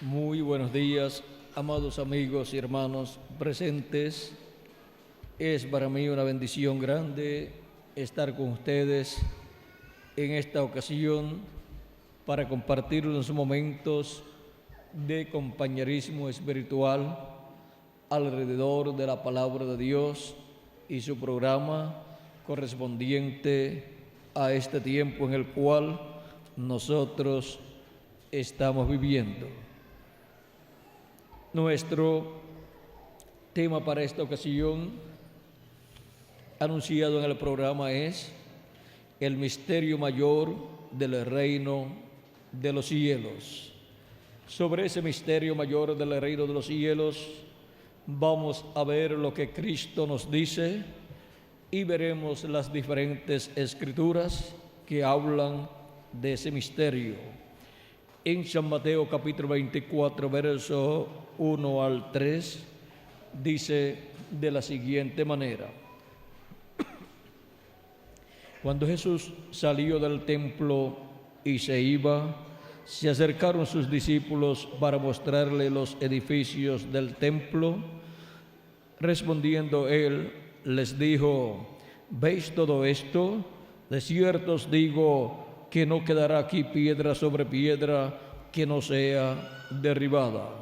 Muy buenos días, amados amigos y hermanos presentes. Es para mí una bendición grande estar con ustedes en esta ocasión para compartir unos momentos de compañerismo espiritual alrededor de la palabra de Dios y su programa correspondiente a este tiempo en el cual nosotros estamos viviendo. Nuestro tema para esta ocasión, anunciado en el programa, es el misterio mayor del reino de los cielos. Sobre ese misterio mayor del reino de los cielos vamos a ver lo que Cristo nos dice y veremos las diferentes escrituras que hablan de ese misterio. En San Mateo capítulo 24, verso 1 al 3, dice de la siguiente manera: Cuando Jesús salió del templo y se iba, se acercaron sus discípulos para mostrarle los edificios del templo. Respondiendo él, les dijo: ¿Veis todo esto? De cierto os digo que no quedará aquí piedra sobre piedra que no sea derribada.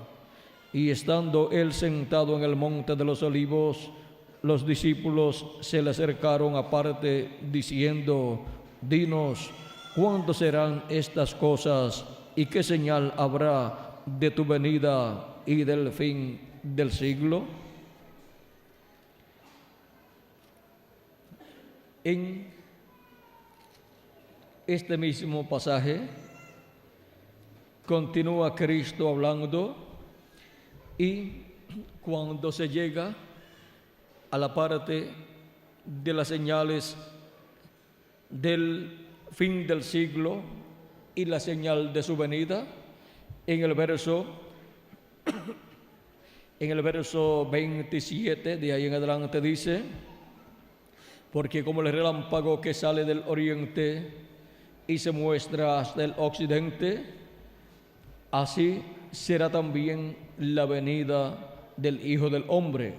Y estando él sentado en el monte de los olivos, los discípulos se le acercaron aparte diciendo: Dinos, ¿cuándo serán estas cosas y qué señal habrá de tu venida y del fin del siglo? En este mismo pasaje continúa Cristo hablando, y cuando se llega a la parte de las señales del fin del siglo y la señal de su venida, en el verso 27, de ahí en adelante dice: Porque como el relámpago que sale del oriente y se muestra hasta el occidente, así será también la venida del Hijo del Hombre.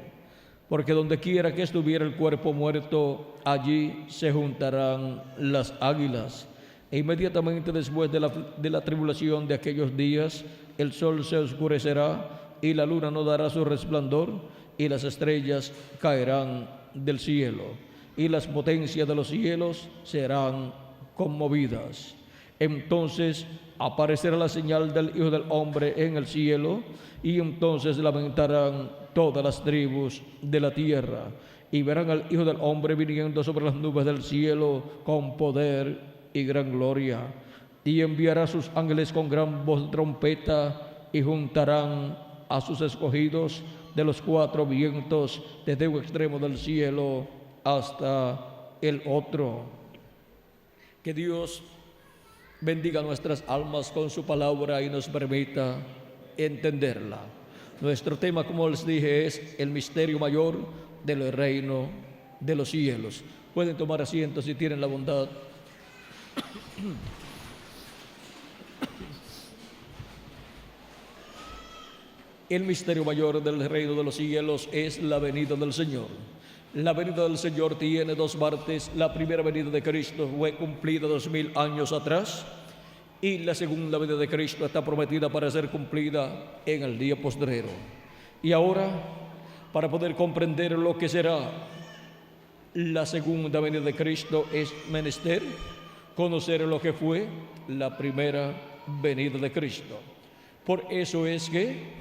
Porque donde quiera que estuviera el cuerpo muerto, allí se juntarán las águilas. E inmediatamente después de la tribulación de aquellos días, el sol se oscurecerá y la luna no dará su resplandor, y las estrellas caerán del cielo, y las potencias de los cielos serán conmovidas. Entonces aparecerá la señal del Hijo del Hombre en el cielo, y entonces lamentarán todas las tribus de la tierra, y verán al Hijo del Hombre viniendo sobre las nubes del cielo con poder y gran gloria. Y enviará a sus ángeles con gran voz de trompeta, y juntarán a sus escogidos de los cuatro vientos, desde un extremo del cielo hasta el otro. Que Dios bendiga nuestras almas con su palabra y nos permita entenderla. Nuestro tema, como les dije, es el misterio mayor del reino de los cielos. Pueden tomar asiento si tienen la bondad. El misterio mayor del reino de los cielos es la venida del Señor. La venida del Señor tiene dos partes. La primera venida de Cristo fue cumplida 2000 años atrás, y la segunda venida de Cristo está prometida para ser cumplida en el día postrero. Y ahora, para poder comprender lo que será la segunda venida de Cristo, es menester conocer lo que fue la primera venida de Cristo. Por eso es que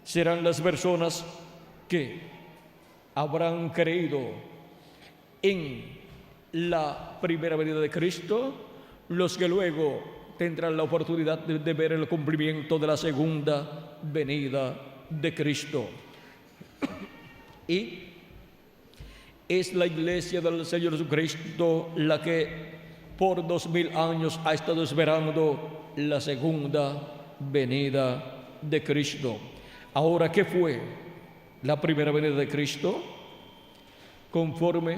serán las personas que habrán creído en la primera venida de Cristo los que luego tendrán la oportunidad de ver el cumplimiento de la segunda venida de Cristo. Y es la iglesia del Señor Jesucristo la que por 2000 años ha estado esperando la segunda venida de Cristo. Ahora, ¿qué fue la primera venida de Cristo? Conforme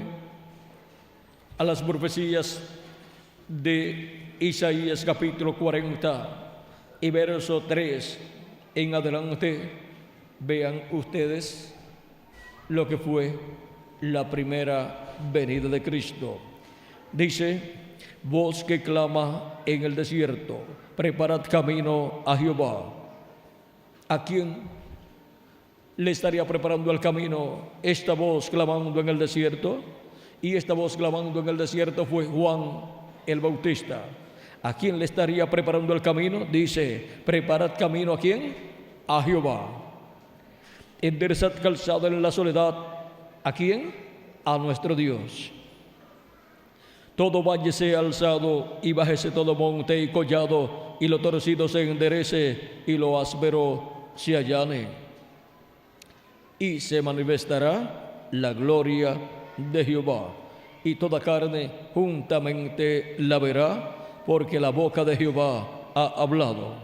a las profecías de Isaías capítulo 40 y verso 3 en adelante vean ustedes lo que fue la primera venida de Cristo. Dice: voz que clama en el desierto, preparad camino a Jehová. ¿A quién le estaría preparando el camino esta voz clamando en el desierto? Y esta voz clamando en el desierto fue Juan el Bautista. ¿A quién le estaría preparando el camino? Dice: preparad camino ¿a quién? A Jehová. Enderezad calzada en la soledad. ¿A quién? A nuestro Dios. Todo valle sea alzado y bájese todo monte y collado, y lo torcido se enderece y lo áspero se allane. Y se manifestará la gloria de Jehová, y toda carne juntamente la verá, porque la boca de Jehová ha hablado.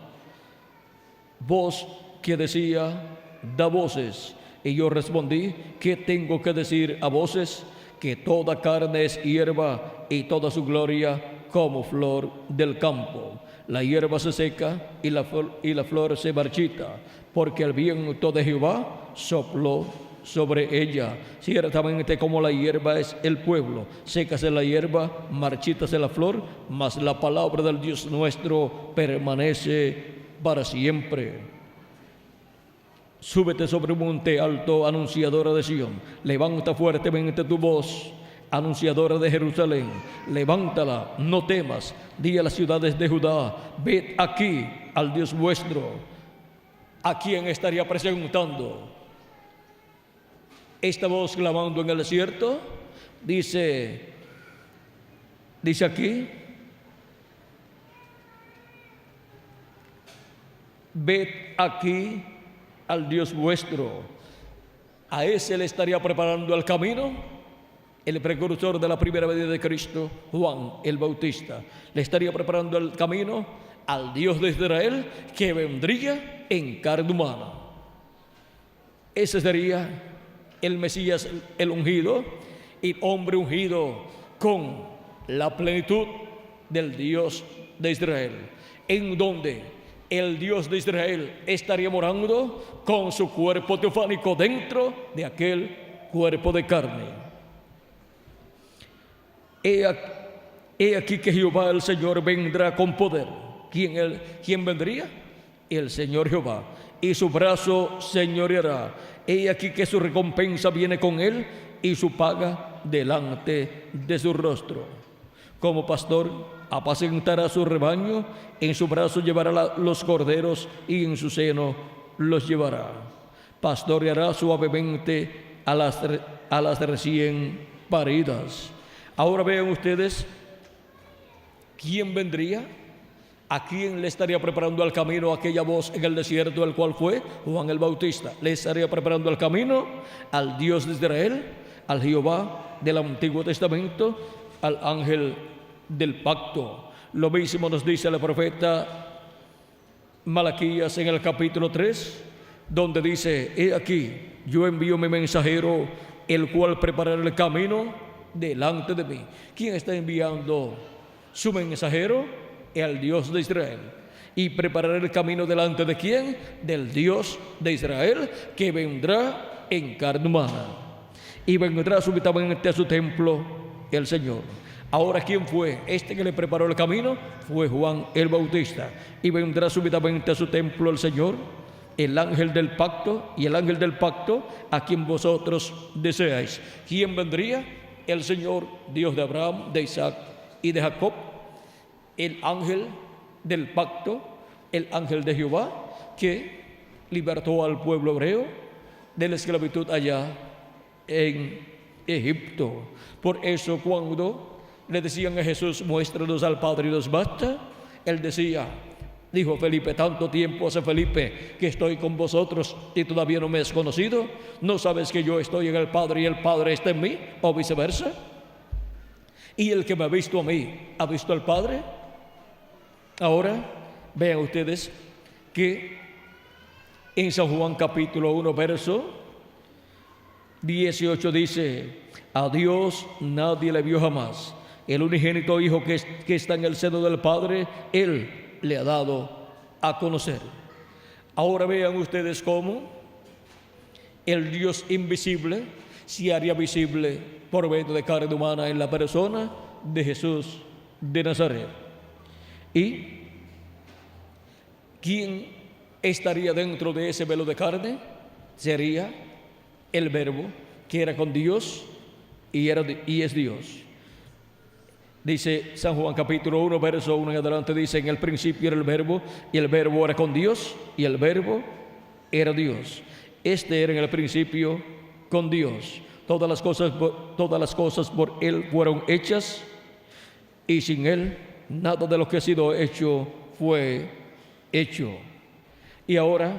Voz que decía: da voces. Y yo respondí: ¿qué tengo que decir a voces? Que toda carne es hierba, y toda su gloria como flor del campo. La hierba se seca y la flor se marchita, porque el viento de Jehová sopló sobre ella. Ciertamente como la hierba es el pueblo, sécase la hierba, marchítase la flor, mas la palabra del Dios nuestro permanece para siempre. Súbete sobre un monte alto, anunciadora de Sión. Levanta fuertemente tu voz, anunciadora de Jerusalén. Levántala, no temas. Di a las ciudades de Judá: ved aquí al Dios vuestro. ¿A quién estaría presentando esta voz clamando en el desierto? Dice aquí: ved aquí al Dios vuestro. A ese le estaría preparando el camino el precursor de la primera venida de Cristo, Juan el Bautista. Le estaría preparando el camino al Dios de Israel, que vendría en carne humana. Ese sería el Mesías, el ungido, y hombre ungido con la plenitud del Dios de Israel, en donde el Dios de Israel estaría morando con su cuerpo teofánico dentro de aquel cuerpo de carne. He aquí que Jehová el Señor vendrá con poder. ¿Quién vendría? El Señor Jehová. Y su brazo señoreará. He aquí que su recompensa viene con él, y su paga delante de su rostro. Como pastor apacentará su rebaño, en su brazo llevará los corderos, y en su seno los llevará. Pastoreará suavemente a las recién paridas. Ahora vean ustedes, ¿quién vendría? ¿A quién le estaría preparando el camino aquella voz en el desierto, el cual fue Juan el Bautista? Le estaría preparando el camino al Dios de Israel, al Jehová del Antiguo Testamento, al ángel del pacto. Lo mismo nos dice el profeta Malaquías en el capítulo 3, donde dice: he aquí, yo envío mi mensajero, el cual preparará el camino delante de mí. ¿Quién está enviando su mensajero? El Dios de Israel. ¿Y preparará el camino delante de quién? Del Dios de Israel, que vendrá en carne humana. Y vendrá súbitamente a su templo el Señor. Ahora, ¿quién fue? Este que le preparó el camino fue Juan el Bautista. Y vendrá súbitamente a su templo el Señor, el ángel del pacto, y el ángel del pacto a quien vosotros deseáis. ¿Quién vendría? El Señor, Dios de Abraham, de Isaac y de Jacob. El ángel del pacto, el ángel de Jehová, que libertó al pueblo hebreo de la esclavitud allá en Egipto. Por eso, cuando le decían a Jesús: muéstranos al Padre y nos basta, él decía, dijo Felipe: tanto tiempo hace, Felipe, que estoy con vosotros y todavía no me has conocido. ¿No sabes que yo estoy en el Padre y el Padre está en mí? O viceversa. Y el que me ha visto a mí, ¿ha visto al Padre? Ahora, vean ustedes que en San Juan capítulo 1, verso 18 dice: a Dios nadie le vio jamás. El unigénito Hijo que está en el seno del Padre, Él le ha dado a conocer. Ahora vean ustedes cómo el Dios invisible se haría visible por medio de carne humana en la persona de Jesús de Nazaret. ¿Y quién estaría dentro de ese velo de carne? Sería el Verbo, que era con Dios y es Dios. Dice San Juan capítulo 1, verso 1 en adelante, dice: en el principio era el Verbo, y el Verbo era con Dios, y el Verbo era Dios. Este era en el principio con Dios. Todas las cosas por Él fueron hechas, y sin Él nada de lo que ha sido hecho fue hecho. Y ahora,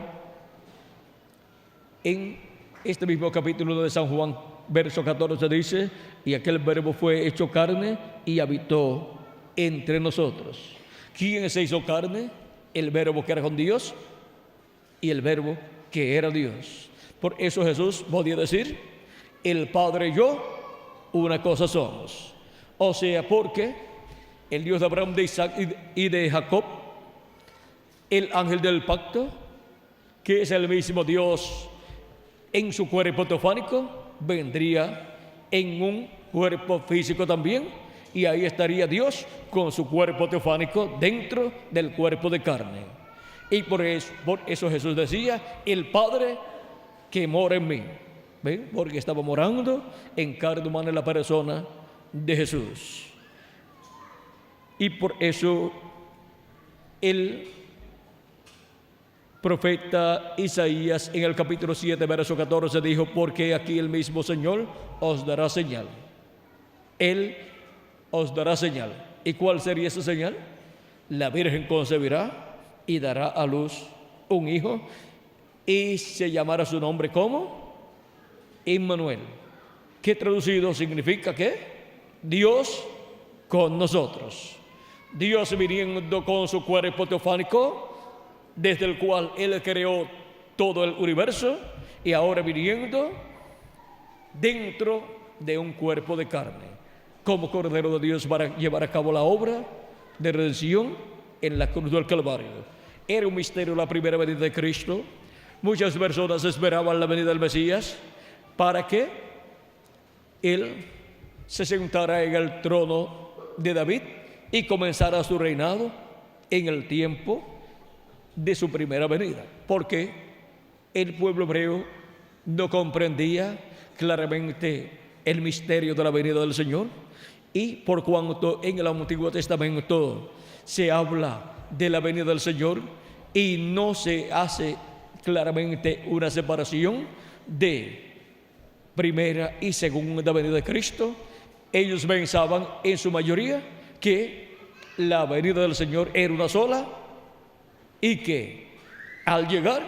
en este mismo capítulo de San Juan, verso 14 dice: y aquel Verbo fue hecho carne y habitó entre nosotros. ¿Quién se hizo carne? El Verbo que era con Dios y el Verbo que era Dios. Por eso Jesús podía decir: el Padre y yo una cosa somos. O sea, porque el Dios de Abraham, de Isaac y de Jacob, el ángel del pacto, que es el mismo Dios en su cuerpo teofánico, vendría en un cuerpo físico también, y ahí estaría Dios con su cuerpo teofánico dentro del cuerpo de carne. Y por eso Jesús decía: el Padre que mora en mí. ¿Ven? Porque estaba morando en carne humana en la persona de Jesús. Y por eso el profeta Isaías en el capítulo 7, verso 14 dijo: porque aquí el mismo Señor os dará señal. Él os dará señal. ¿Y cuál sería esa señal? La Virgen concebirá y dará a luz un hijo, y se llamará su nombre como Emmanuel, que traducido significa ¿qué? Dios con nosotros. Dios viniendo con su cuerpo teofánico, desde el cual Él creó todo el universo, y ahora viniendo dentro de un cuerpo de carne, como Cordero de Dios, para llevar a cabo la obra de redención en la cruz del Calvario. Era un misterio la primera venida de Cristo. Muchas personas esperaban la venida del Mesías para que Él se sentara en el trono de David y comenzara su reinado en el tiempo de su primera venida, porque el pueblo hebreo no comprendía claramente el misterio de la venida del Señor. Y por cuanto en el Antiguo Testamento se habla de la venida del Señor y no se hace claramente una separación de primera y segunda venida de Cristo, ellos pensaban en su mayoría que la venida del Señor era una sola, y que al llegar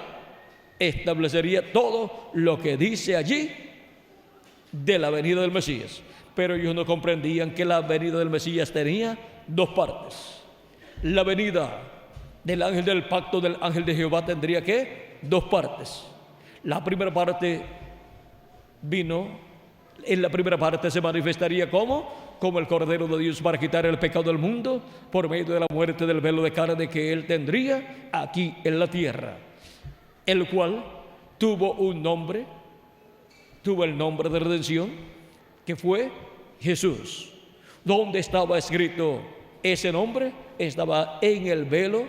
establecería todo lo que dice allí de la venida del Mesías. Pero ellos no comprendían que la venida del Mesías tenía dos partes. La venida del ángel del pacto, del ángel de Jehová, tendría que dos partes. La primera parte en la primera parte se manifestaría como el Cordero de Dios para quitar el pecado del mundo por medio de la muerte del velo de carne que Él tendría aquí en la tierra, el cual tuvo el nombre de redención, que fue Jesús. ¿Dónde estaba escrito ese nombre? Estaba en el velo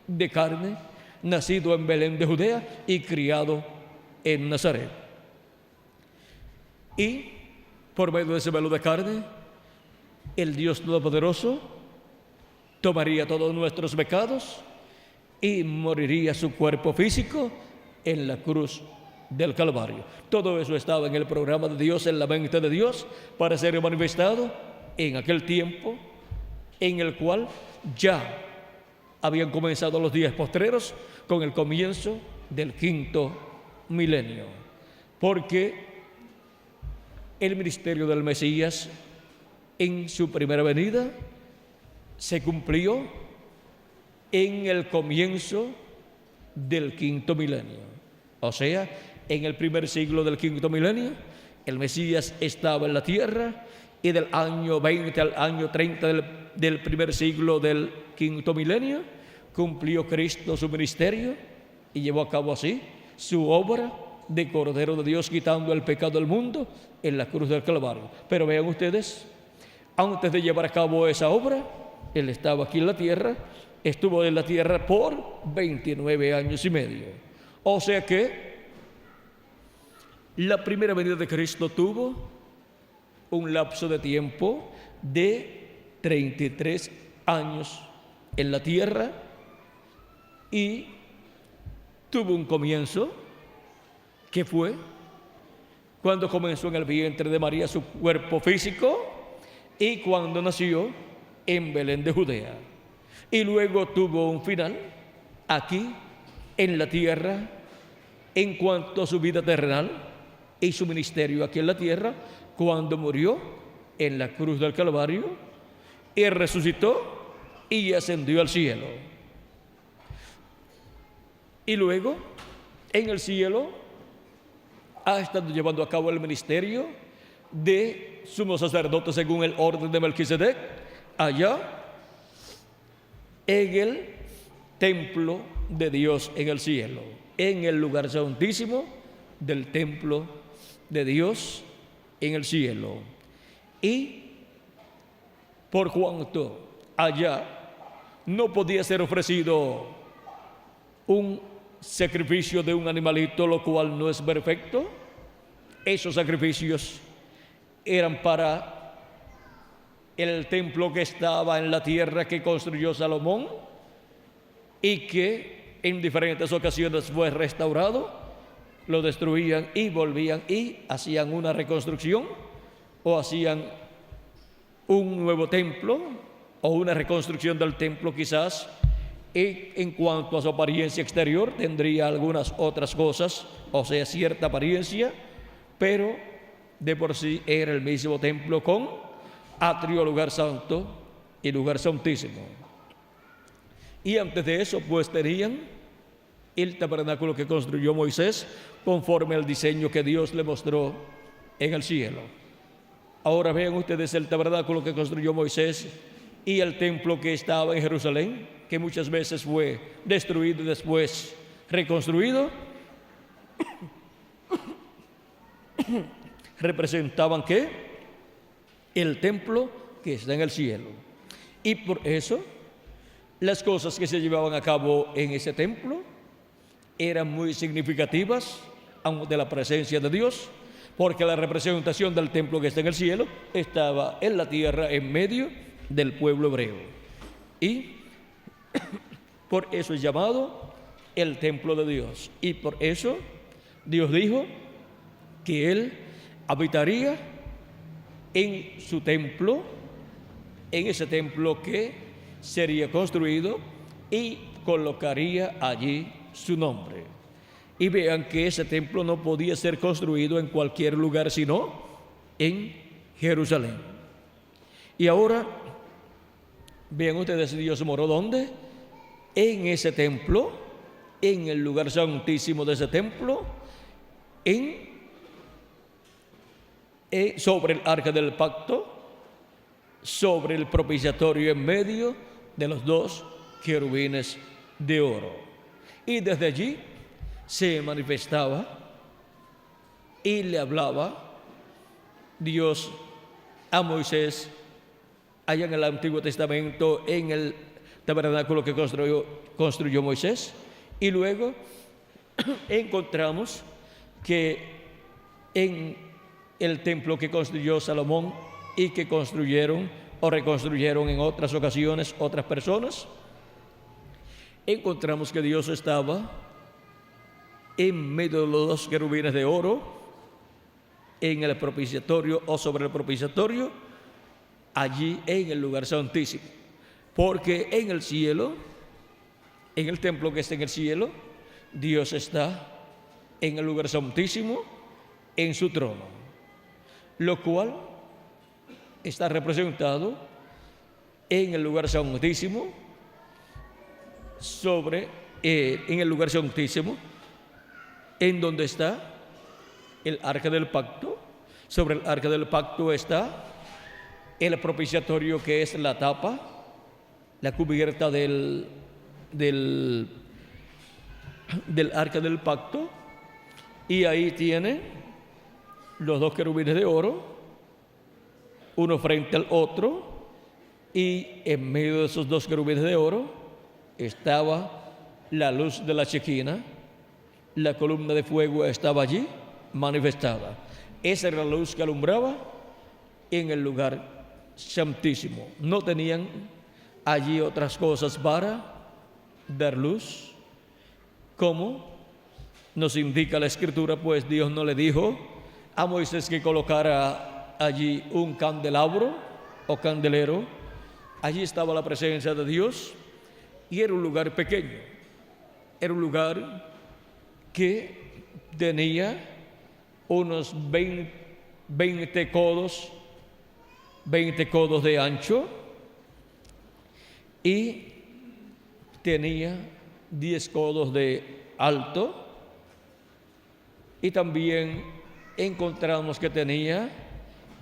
de carne, nacido en Belén de Judea y criado en Nazaret. Y por medio de ese velo de carne, el Dios Todopoderoso tomaría todos nuestros pecados y moriría su cuerpo físico en la cruz del Calvario. Todo eso estaba en el programa de Dios, en la mente de Dios, para ser manifestado en aquel tiempo en el cual ya habían comenzado los días postreros con el comienzo del quinto milenio. Porque el ministerio del Mesías en su primera venida se cumplió en el comienzo del quinto milenio. O sea, en el primer siglo del quinto milenio, el Mesías estaba en la tierra, y del año 20 al año 30 del primer siglo del quinto milenio, cumplió Cristo su ministerio y llevó a cabo así su obra de Cordero de Dios quitando el pecado del mundo en la cruz del Calvario. Pero vean ustedes, antes de llevar a cabo esa obra, Él estaba aquí en la tierra, estuvo en la tierra por 29 años y medio. O sea que la primera venida de Cristo tuvo un lapso de tiempo de 33 años en la tierra y tuvo un comienzo que fue cuando comenzó en el vientre de María su cuerpo físico y cuando nació en Belén de Judea. Y luego tuvo un final aquí en la tierra en cuanto a su vida terrenal y su ministerio aquí en la tierra, cuando murió en la cruz del Calvario y resucitó y ascendió al cielo. Y luego en el cielo ha estado llevando a cabo el ministerio de sumo sacerdote según el orden de Melquisedec, allá en el templo de Dios en el cielo, en el lugar santísimo del templo de Dios en el cielo. Y por cuanto allá no podía ser ofrecido un sacrificio de un animalito, lo cual no es perfecto, esos sacrificios eran para el templo que estaba en la tierra que construyó Salomón y que en diferentes ocasiones fue restaurado. Lo destruían y volvían y hacían una reconstrucción o hacían un nuevo templo o una reconstrucción del templo quizás. Y en cuanto a su apariencia exterior tendría algunas otras cosas, o sea, cierta apariencia, pero de por sí era el mismo templo con atrio, lugar santo y lugar santísimo. Y antes de eso pues tenían el tabernáculo que construyó Moisés conforme al diseño que Dios le mostró en el cielo. Ahora vean ustedes el tabernáculo que construyó Moisés y el templo que estaba en Jerusalén, que muchas veces fue destruido y después reconstruido. Representaban ¿qué? El templo que está en el cielo. Y por eso las cosas que se llevaban a cabo en ese templo eran muy significativas de la presencia de Dios, porque la representación del templo que está en el cielo estaba en la tierra en medio del pueblo hebreo. Y por eso es llamado el templo de Dios. Y por eso Dios dijo que Él habitaría en su templo, en ese templo que sería construido y colocaría allí su nombre. Y vean que ese templo no podía ser construido en cualquier lugar sino en Jerusalén. Y ahora vean ustedes, Dios moró ¿dónde? En ese templo, en el lugar santísimo de ese templo, sobre el arca del pacto, sobre el propiciatorio en medio de los dos querubines de oro. Y desde allí se manifestaba y le hablaba Dios a Moisés allá en el Antiguo Testamento, en el tabernáculo que construyó Moisés. Y luego encontramos que en el templo que construyó Salomón y que construyeron o reconstruyeron en otras ocasiones otras personas, encontramos que Dios estaba en medio de los dos querubines de oro, en el propiciatorio o sobre el propiciatorio, allí en el lugar santísimo. Porque en el cielo, en el templo que está en el cielo, Dios está en el lugar santísimo, en su trono, lo cual está representado en el lugar santísimo, en el lugar santísimo, en donde está el arca del pacto. Sobre el arca del pacto está el propiciatorio, que es la tapa, la cubierta del del arca del pacto, y ahí tiene los dos querubines de oro, uno frente al otro, y en medio de esos dos querubines de oro estaba la luz de la Shequina, la columna de fuego estaba allí manifestada. Esa era la luz que alumbraba en el lugar santísimo. No tenían allí otras cosas para dar luz, como nos indica la Escritura, pues Dios no le dijo a Moisés que colocara allí un candelabro o candelero. Allí estaba la presencia de Dios y era un lugar pequeño, era un lugar que tenía unos 20 codos de ancho y tenía 10 codos de alto, y también encontramos que tenía,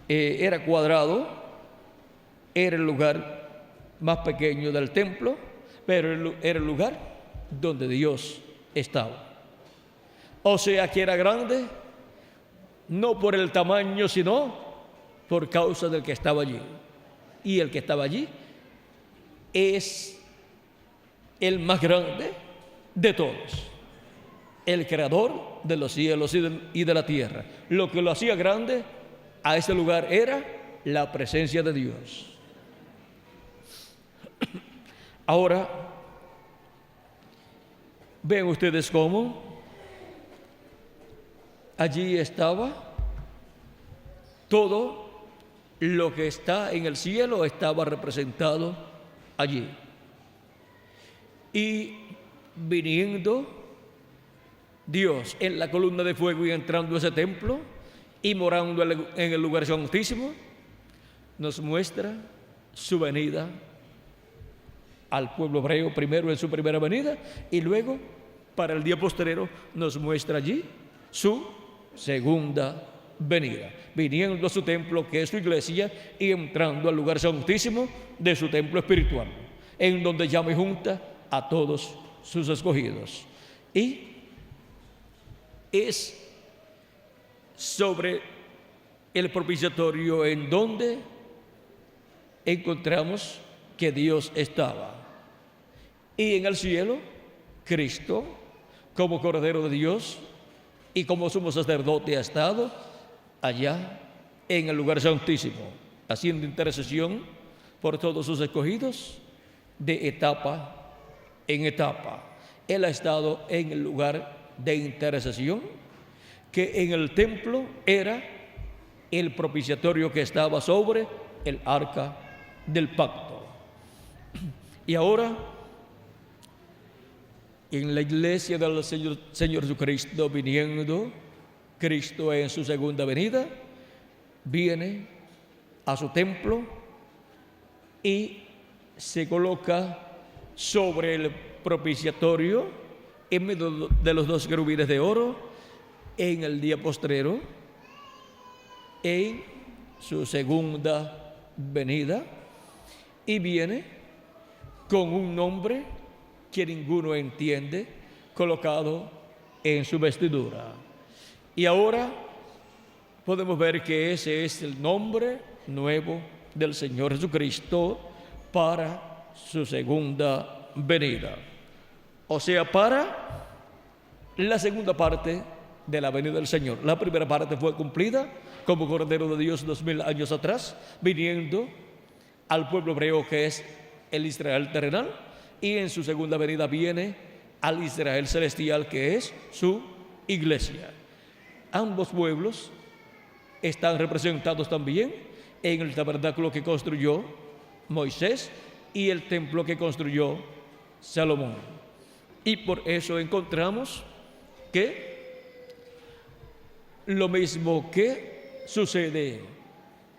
era cuadrado, era el lugar más pequeño del templo, pero era el lugar donde Dios estaba. O sea que era grande, no por el tamaño, sino por causa del que estaba allí. Y el que estaba allí es el más grande de todos, el creador de los cielos y de la tierra. Lo que lo hacía grande a ese lugar era la presencia de Dios. Ahora, ven ustedes cómo allí estaba todo lo que está en el cielo, estaba representado allí. Y viniendo Dios en la columna de fuego y entrando a ese templo y morando en el lugar santísimo, nos muestra su venida al pueblo hebreo, primero en su primera venida, y luego para el día postrero nos muestra allí su segunda venida, viniendo a su templo, que es su iglesia, y entrando al lugar santísimo de su templo espiritual, en donde llama y junta a todos sus escogidos. Y es sobre el propiciatorio en donde encontramos que Dios estaba. Y en el cielo, Cristo, como Cordero de Dios y como sumo sacerdote, ha estado allá en el lugar santísimo, haciendo intercesión por todos sus escogidos de etapa en etapa. Él ha estado en el lugar de intercesión, que en el templo era el propiciatorio que estaba sobre el arca del pacto. Y ahora, en la iglesia del Señor Jesucristo, viniendo Cristo en su segunda venida, viene a su templo y se coloca sobre el propiciatorio en medio de los dos querubines de oro en el día postrero, en su segunda venida, y viene con un nombre que ninguno entiende, colocado en su vestidura. Y ahora podemos ver que ese es el nombre nuevo del Señor Jesucristo para su segunda venida. O sea, para la segunda parte de la venida del Señor. La primera parte fue cumplida como Cordero de Dios 2000 años atrás, viniendo al pueblo hebreo que es el Israel terrenal, y en su segunda venida viene al Israel celestial que es su iglesia. Ambos pueblos están representados también en el tabernáculo que construyó Moisés y el templo que construyó Salomón. Y por eso encontramos que lo mismo que sucede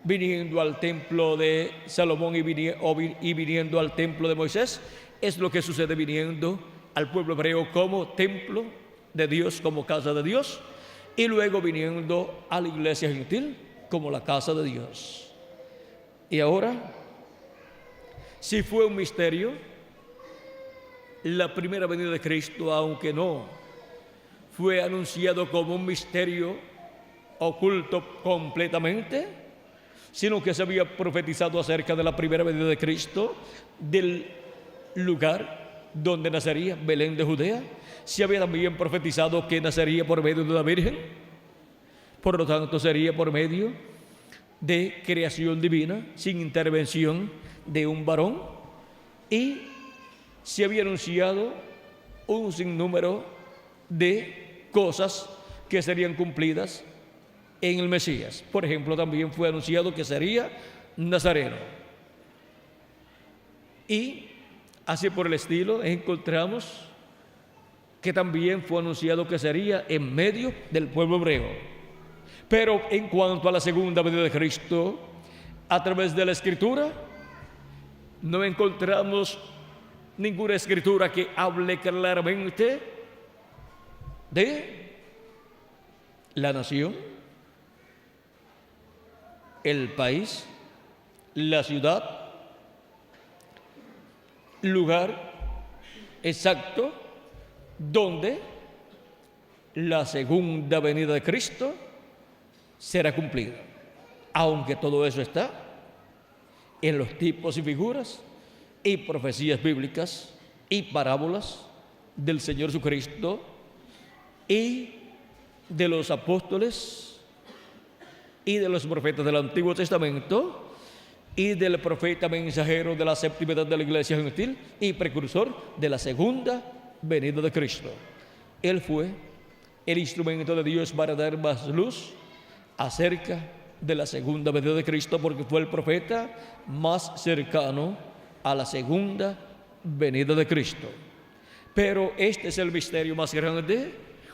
viniendo al templo de Salomón y viniendo al templo de Moisés, es lo que sucede viniendo al pueblo hebreo como templo de Dios, como casa de Dios, y luego viniendo a la iglesia gentil como la casa de Dios. Y ahora, si fue un misterio la primera venida de Cristo, aunque no fue anunciado como un misterio oculto completamente, sino que se había profetizado acerca de la primera venida de Cristo, del lugar donde nacería, Belén de Judea. Se había también profetizado que nacería por medio de una virgen, por lo tanto sería por medio de creación divina, sin intervención de un varón, y se había anunciado un sinnúmero de cosas que serían cumplidas en el Mesías. Por ejemplo, también fue anunciado que sería nazareno. Y así por el estilo encontramos que también fue anunciado que sería en medio del pueblo hebreo. Pero en cuanto a la segunda venida de Cristo, a través de la Escritura, no encontramos ninguna escritura que hable claramente de la nación, el país, la ciudad, lugar exacto donde la segunda venida de Cristo será cumplida. Aunque todo eso está en los tipos y figuras y profecías bíblicas y parábolas del Señor Jesucristo y de los apóstoles y de los profetas del Antiguo Testamento y del profeta mensajero de la séptima edad de la iglesia gentil y precursor de la segunda venida de Cristo. Él fue el instrumento de Dios para dar más luz acerca de la segunda venida de Cristo, porque fue el profeta más cercano a la segunda venida de Cristo. Pero este es el misterio más grande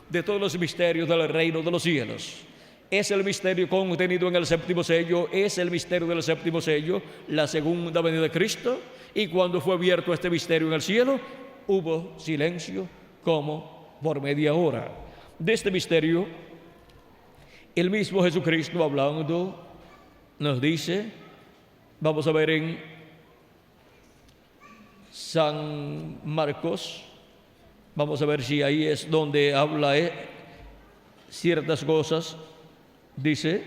de todos los misterios del reino de los cielos. Es el misterio contenido en el séptimo sello, es el misterio del séptimo sello, la segunda venida de Cristo. Y cuando fue abierto este misterio en el cielo, hubo silencio como por media hora. De este misterio, el mismo Jesucristo hablando nos dice, vamos a ver en San Marcos, vamos a ver si ahí es donde habla ciertas cosas. Dice,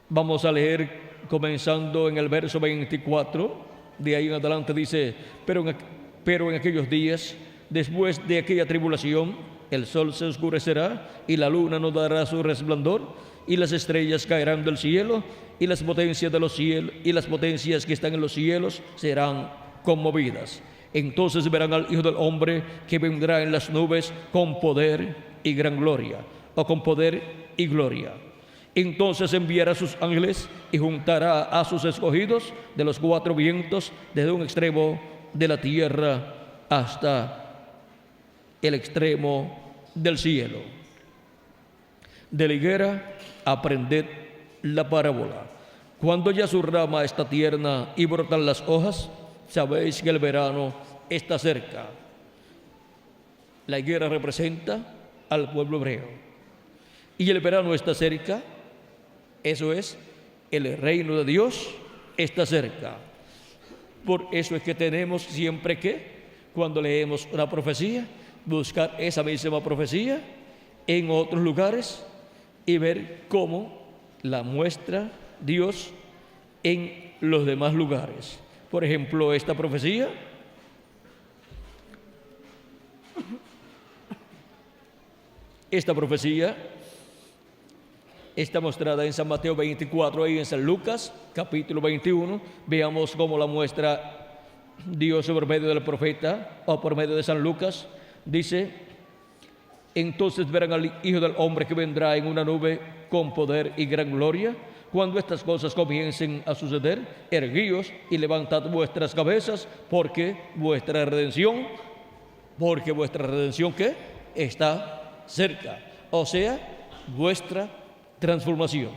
vamos a leer comenzando en el verso 24, de ahí en adelante dice, pero en aquellos días, después de aquella tribulación, el sol se oscurecerá y la luna no dará su resplandor y las estrellas caerán del cielo y las potencias de los cielos y las potencias que están en los cielos serán conmovidas. Entonces verán al Hijo del Hombre que vendrá en las nubes con poder y gran gloria, o con poder y gloria. Entonces enviará a sus ángeles y juntará a sus escogidos de los cuatro vientos, desde un extremo de la tierra hasta el extremo del cielo. De la higuera aprended la parábola. Cuando ya su rama está tierna y brotan las hojas, sabéis que el verano está cerca. La higuera representa al pueblo hebreo. Y el verano está cerca, eso es, el reino de Dios está cerca. Por eso es que tenemos siempre que, cuando leemos una profecía, buscar esa misma profecía en otros lugares y ver cómo la muestra Dios en los demás lugares. Por ejemplo, esta profecía está mostrada en San Mateo 24 y en San Lucas capítulo 21. Veamos cómo la muestra Dios por medio del profeta o por medio de San Lucas. Dice, entonces verán al Hijo del Hombre que vendrá en una nube con poder y gran gloria. Cuando estas cosas comiencen a suceder, erguíos y levantad vuestras cabezas, porque vuestra redención ¿qué? Está cerca. O sea, vuestra transformación.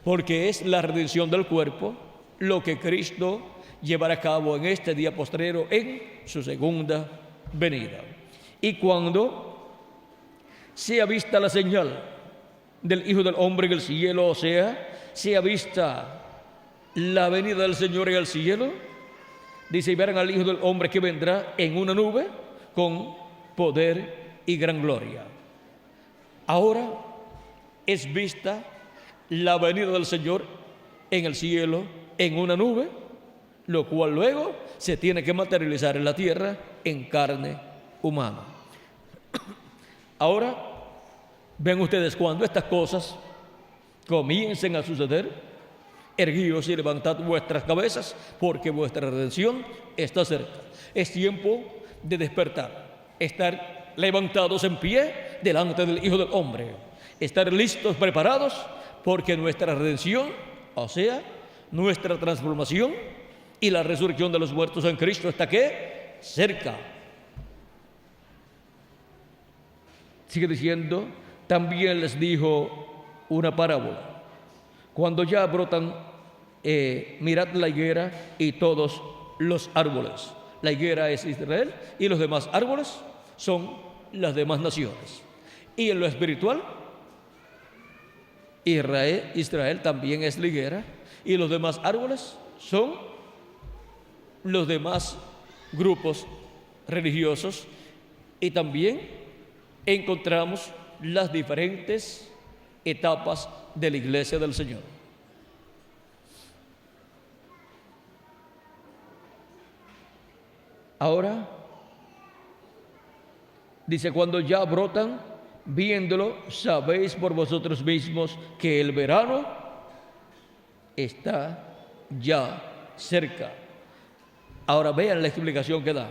Porque es la redención del cuerpo lo que Cristo llevará a cabo en este día postrero en su segunda venida. Y cuando sea vista la señal del Hijo del Hombre en el cielo, o sea vista la venida del Señor en el cielo, Dice, y verán al Hijo del Hombre que vendrá en una nube con poder y gran gloria. Ahora es vista la venida del Señor en el cielo, en una nube, lo cual luego se tiene que materializar en la tierra en carne humana. Ahora, ven ustedes, cuando estas cosas comiencen a suceder, erguíos y levantad vuestras cabezas, porque vuestra redención está cerca. Es tiempo de despertar, estar levantados en pie delante del Hijo del Hombre, estar listos, preparados, porque nuestra redención, o sea, nuestra transformación y la resurrección de los muertos en Cristo está ¿qué? Cerca. Sigue diciendo, también les dijo una parábola. Cuando ya brotan, mirad la higuera y todos los árboles. La higuera es Israel y los demás árboles son las demás naciones. Y en lo espiritual, Israel también es la higuera y los demás árboles son los demás grupos religiosos, y también encontramos las diferentes etapas de la iglesia del Señor. Ahora, dice, cuando ya brotan, viéndolo, sabéis por vosotros mismos que el verano está ya cerca. Ahora vean la explicación que da.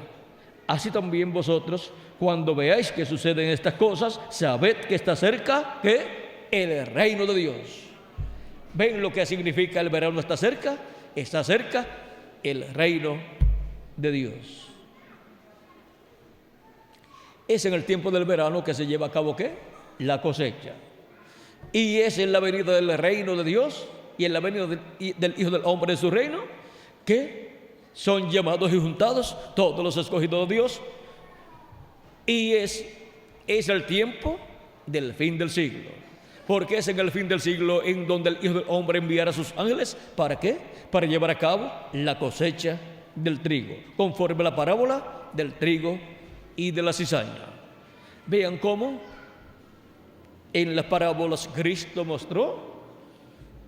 Así también vosotros, cuando veáis que suceden estas cosas, sabed que está cerca, ¿qué? El reino de Dios. ¿Ven lo que significa el verano está cerca? Está cerca el reino de Dios. Es en el tiempo del verano que se lleva a cabo ¿qué? La cosecha. Y es en la venida del reino de Dios y en la venida del Hijo del Hombre de su reino que son llamados y juntados todos los escogidos de Dios. Y es el tiempo del fin del siglo. Porque es en el fin del siglo en donde el Hijo del Hombre enviará a sus ángeles. ¿Para qué? Para llevar a cabo la cosecha del trigo, conforme a la parábola del trigo y de la cizaña. Vean cómo en las parábolas Cristo mostró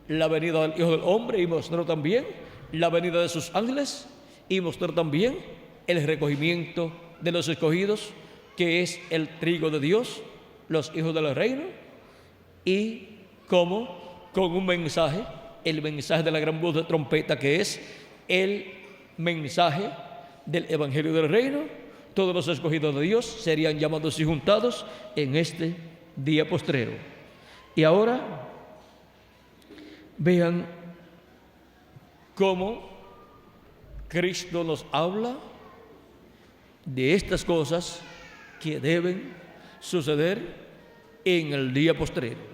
la venida del Hijo del Hombre y mostró también la venida de sus ángeles y mostró también el recogimiento de los escogidos, que es el trigo de Dios, los hijos del reino, y cómo con un mensaje, el mensaje de la gran voz de trompeta, que es el mensaje del evangelio del reino, todos los escogidos de Dios serían llamados y juntados en este día postrero. Y ahora vean cómo Cristo nos habla de estas cosas que deben suceder en el día postrero.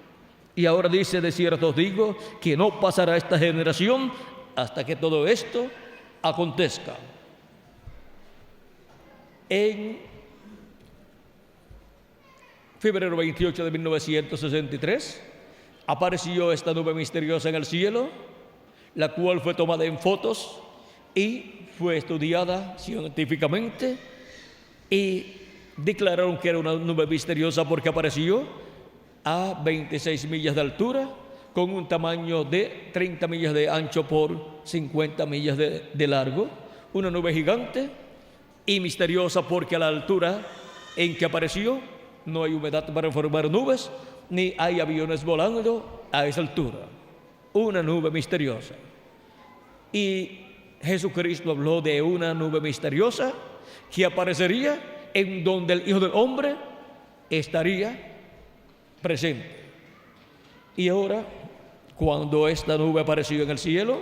Y ahora dice, de cierto os digo que no pasará esta generación hasta que todo esto acontezca. En febrero 28 de 1963 apareció esta nube misteriosa en el cielo, la cual fue tomada en fotos y fue estudiada científicamente, y declararon que era una nube misteriosa porque apareció a 26 millas de altura, con un tamaño de 30 millas de ancho por 50 millas de largo, una nube gigante y misteriosa porque a la altura en que apareció no hay humedad para formar nubes, ni hay aviones volando a esa altura. Una nube misteriosa. Y Jesucristo habló de una nube misteriosa que aparecería en donde el Hijo del Hombre estaría presente. Y ahora, cuando esta nube apareció en el cielo,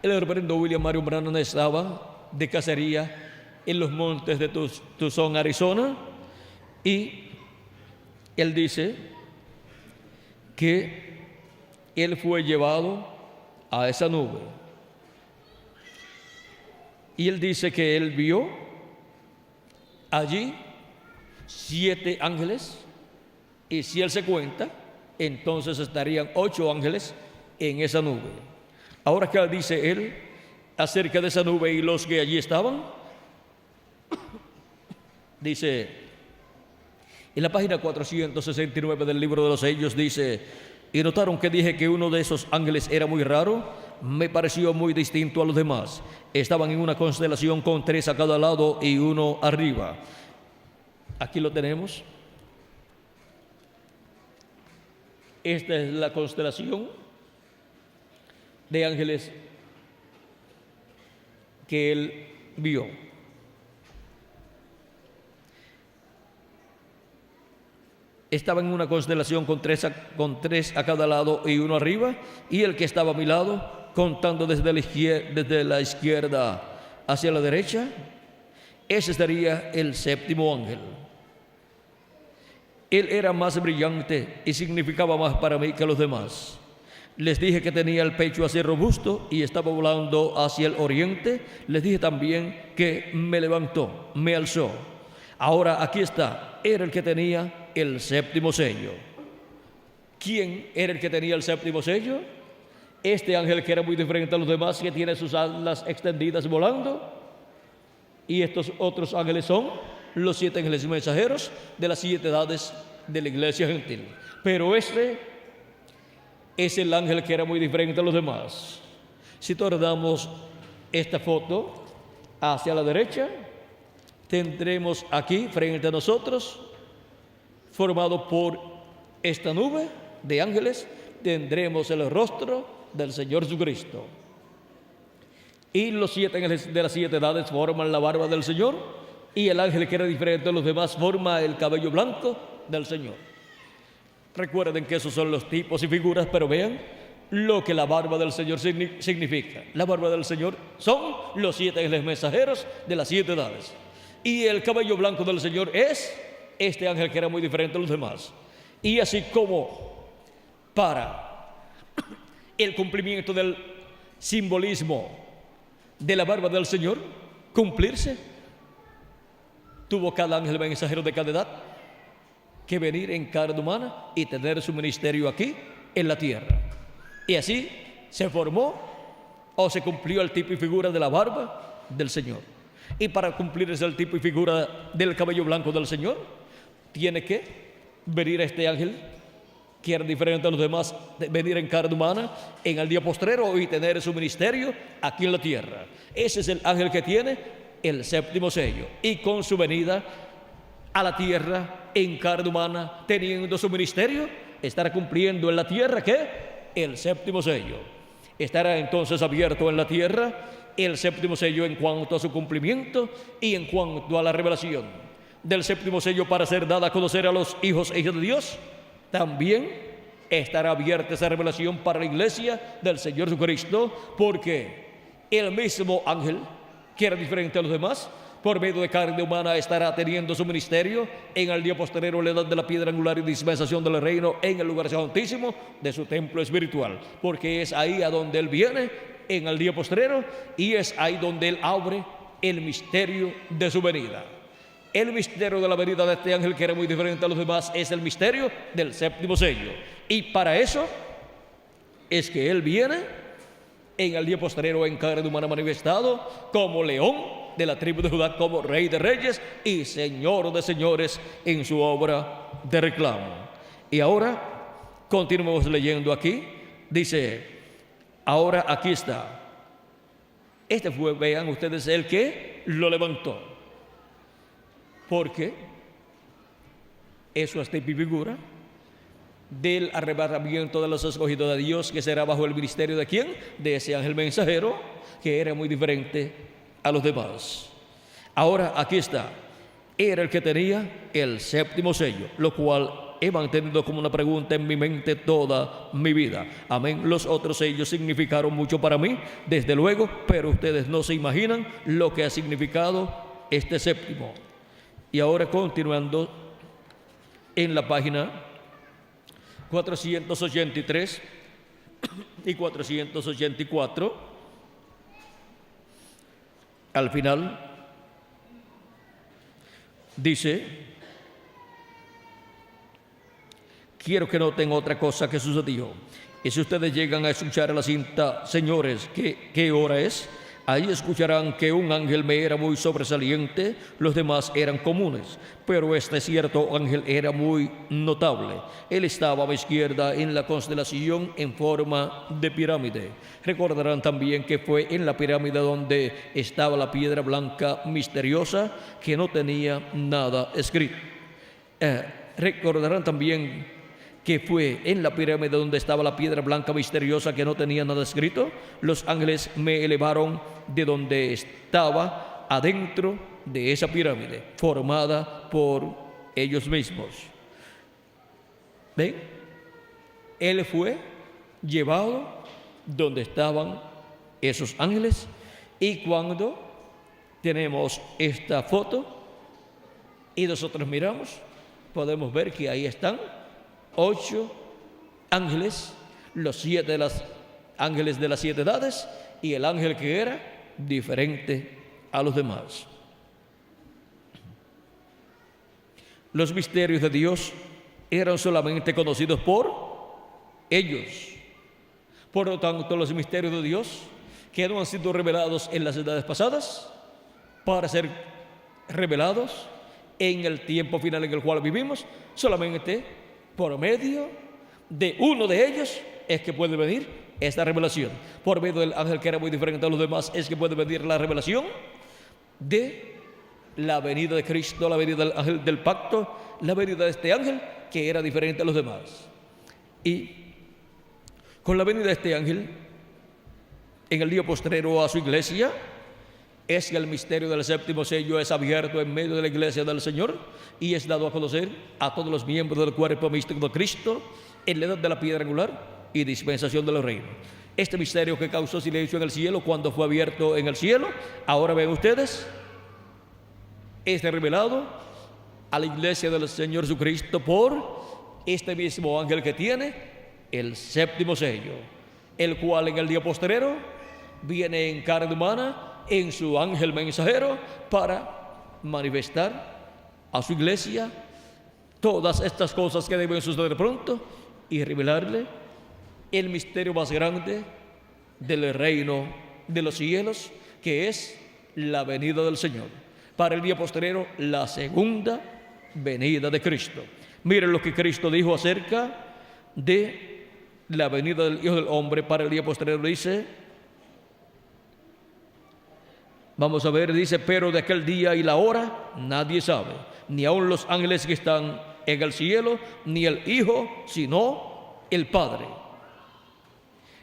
el reverendo William Marion Branham estaba de cacería en los montes de Tucson, Arizona, y él dice que él fue llevado a esa nube, y él dice que él vio allí 7 ángeles, y si él se cuenta, entonces estarían 8 ángeles en esa nube. Ahora que dice él acerca de esa nube y los que allí estaban. Dice, en la página 469 del libro de los Sellos, dice: y notaron que dije que uno de esos ángeles era muy raro, me pareció muy distinto a los demás. Estaban en una constelación con 3 a cada lado y uno arriba. Aquí lo tenemos. Esta es la constelación de ángeles que él vio. Estaba en una constelación con tres a cada lado y uno arriba, y el que estaba a mi lado, contando desde la izquierda hacia la derecha, ese sería el 7º ángel. Él era más brillante y significaba más para mí que los demás. Les dije que tenía el pecho así robusto y estaba volando hacia el oriente. Les dije también que me levantó, me alzó. Ahora aquí está, era el que tenía el 7º sello. ¿Quién era el que tenía el 7º sello? Este ángel que era muy diferente a los demás, que tiene sus alas extendidas volando. Y estos otros ángeles son los 7 ángeles mensajeros de las 7 edades de la iglesia gentil. Pero este es el ángel que era muy diferente a los demás. Si tornamos esta foto hacia la derecha, tendremos aquí frente a nosotros, formado por esta nube de ángeles, tendremos el rostro del Señor Jesucristo. Y los 7 ángeles de las 7 edades forman la barba del Señor, y el ángel que era diferente de los demás forma el cabello blanco del Señor. Recuerden que esos son los tipos y figuras, pero vean lo que la barba del Señor significa. La barba del Señor son los 7 ángeles mensajeros de las 7 edades. Y el cabello blanco del Señor es este ángel que era muy diferente a los demás. Y así como para el cumplimiento del simbolismo de la barba del Señor cumplirse, tuvo cada ángel mensajero de cada edad que venir en carne humana y tener su ministerio aquí en la tierra. Y así se formó o se cumplió el tipo y figura de la barba del Señor. Y para cumplirse el tipo y figura del cabello blanco del Señor, tiene que venir este ángel que era diferente a los demás, venir en carne humana en el día postrero y tener su ministerio aquí en la tierra. Ese es el ángel que tiene el 7º sello, y con su venida a la tierra en carne humana, teniendo su ministerio, estará cumpliendo en la tierra ¿qué? El 7º sello. Estará entonces abierto en la tierra el 7º sello en cuanto a su cumplimiento y en cuanto a la revelación del 7º sello para ser dada a conocer a los hijos e hijas de Dios. También estará abierta esa revelación para la iglesia del Señor Jesucristo, porque el mismo ángel que era diferente a los demás, por medio de carne humana estará teniendo su ministerio en el día posterior, la edad de la piedra angular y dispensación del reino, en el lugar santísimo de su templo espiritual, porque es ahí a donde él viene en el día postrero, y es ahí donde él abre el misterio de su venida. El misterio de la venida de este ángel que era muy diferente a los demás es el misterio del 7º sello, y para eso es que él viene en el día postrero en carne humana manifestado como león de la tribu de Judá, como Rey de Reyes y Señor de Señores en su obra de reclamo. Y ahora continuamos leyendo aquí. Dice, ahora aquí está. Este fue, vean ustedes, el que lo levantó. Porque eso es tipo y figura del arrebatamiento de los escogidos de Dios, que será bajo el ministerio de ¿quién? De ese ángel mensajero, que era muy diferente a los demás. Ahora aquí está, era el que tenía el 7º sello, lo cual he mantenido como una pregunta en mi mente toda mi vida. Amén. Los otros sellos significaron mucho para mí, desde luego, pero ustedes no se imaginan lo que ha significado este 7º. Y ahora continuando en la página 483 y 484, al final dice, quiero que noten otra cosa que sucedió. Y si ustedes llegan a escuchar a la cinta, señores, ¿qué hora es? Ahí escucharán que un ángel me era muy sobresaliente, los demás eran comunes, pero este cierto ángel era muy notable. Él estaba a mi izquierda en la constelación en forma de pirámide. Recordarán también que fue en la pirámide donde estaba la piedra blanca misteriosa que no tenía nada escrito. Recordarán también que fue en la pirámide donde estaba la piedra blanca misteriosa que no tenía nada escrito. Los ángeles me elevaron de donde estaba adentro de esa pirámide, formada por ellos mismos. ¿Ven? Él fue llevado donde estaban esos ángeles, y cuando tenemos esta foto y nosotros miramos, podemos ver que ahí están 8 ángeles, los 7 de los ángeles de las 7 edades, y el ángel que era diferente a los demás. Los misterios de Dios eran solamente conocidos por ellos. Por lo tanto, los misterios de Dios que no han sido revelados en las edades pasadas, para ser revelados en el tiempo final en el cual vivimos, solamente por medio de uno de ellos es que puede venir esta revelación. Por medio del ángel que era muy diferente a los demás es que puede venir la revelación de la venida de Cristo, la venida del ángel del pacto, la venida de este ángel que era diferente a los demás. Y con la venida de este ángel en el día postrero a su iglesia, es que el misterio del séptimo sello es abierto en medio de la iglesia del Señor y es dado a conocer a todos los miembros del cuerpo místico de Cristo en la edad de la piedra angular y dispensación de los reinos. Este misterio que causó silencio en el cielo cuando fue abierto en el cielo, ahora ven ustedes, es revelado a la iglesia del Señor Jesucristo por este mismo ángel que tiene el séptimo sello, el cual en el día postrero viene en carne humana en su ángel mensajero para manifestar a su iglesia todas estas cosas que deben suceder pronto y revelarle el misterio más grande del reino de los cielos, que es la venida del Señor. Para el día postrero, la segunda venida de Cristo. Miren lo que Cristo dijo acerca de la venida del Hijo del Hombre para el día postrero. Dice, vamos a ver, dice, pero de aquel día y la hora nadie sabe, ni aun los ángeles que están en el cielo, ni el Hijo, sino el Padre.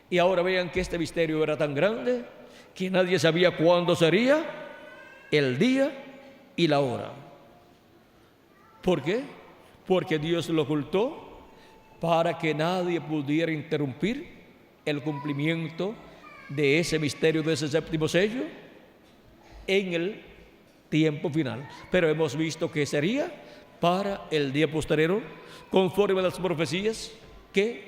Y ahora vean que este misterio era tan grande que nadie sabía cuándo sería el día y la hora. ¿Por qué? Porque Dios lo ocultó para que nadie pudiera interrumpir el cumplimiento de ese misterio, de ese séptimo sello, en el tiempo final. Pero hemos visto que sería para el día postrero, conforme a las profecías que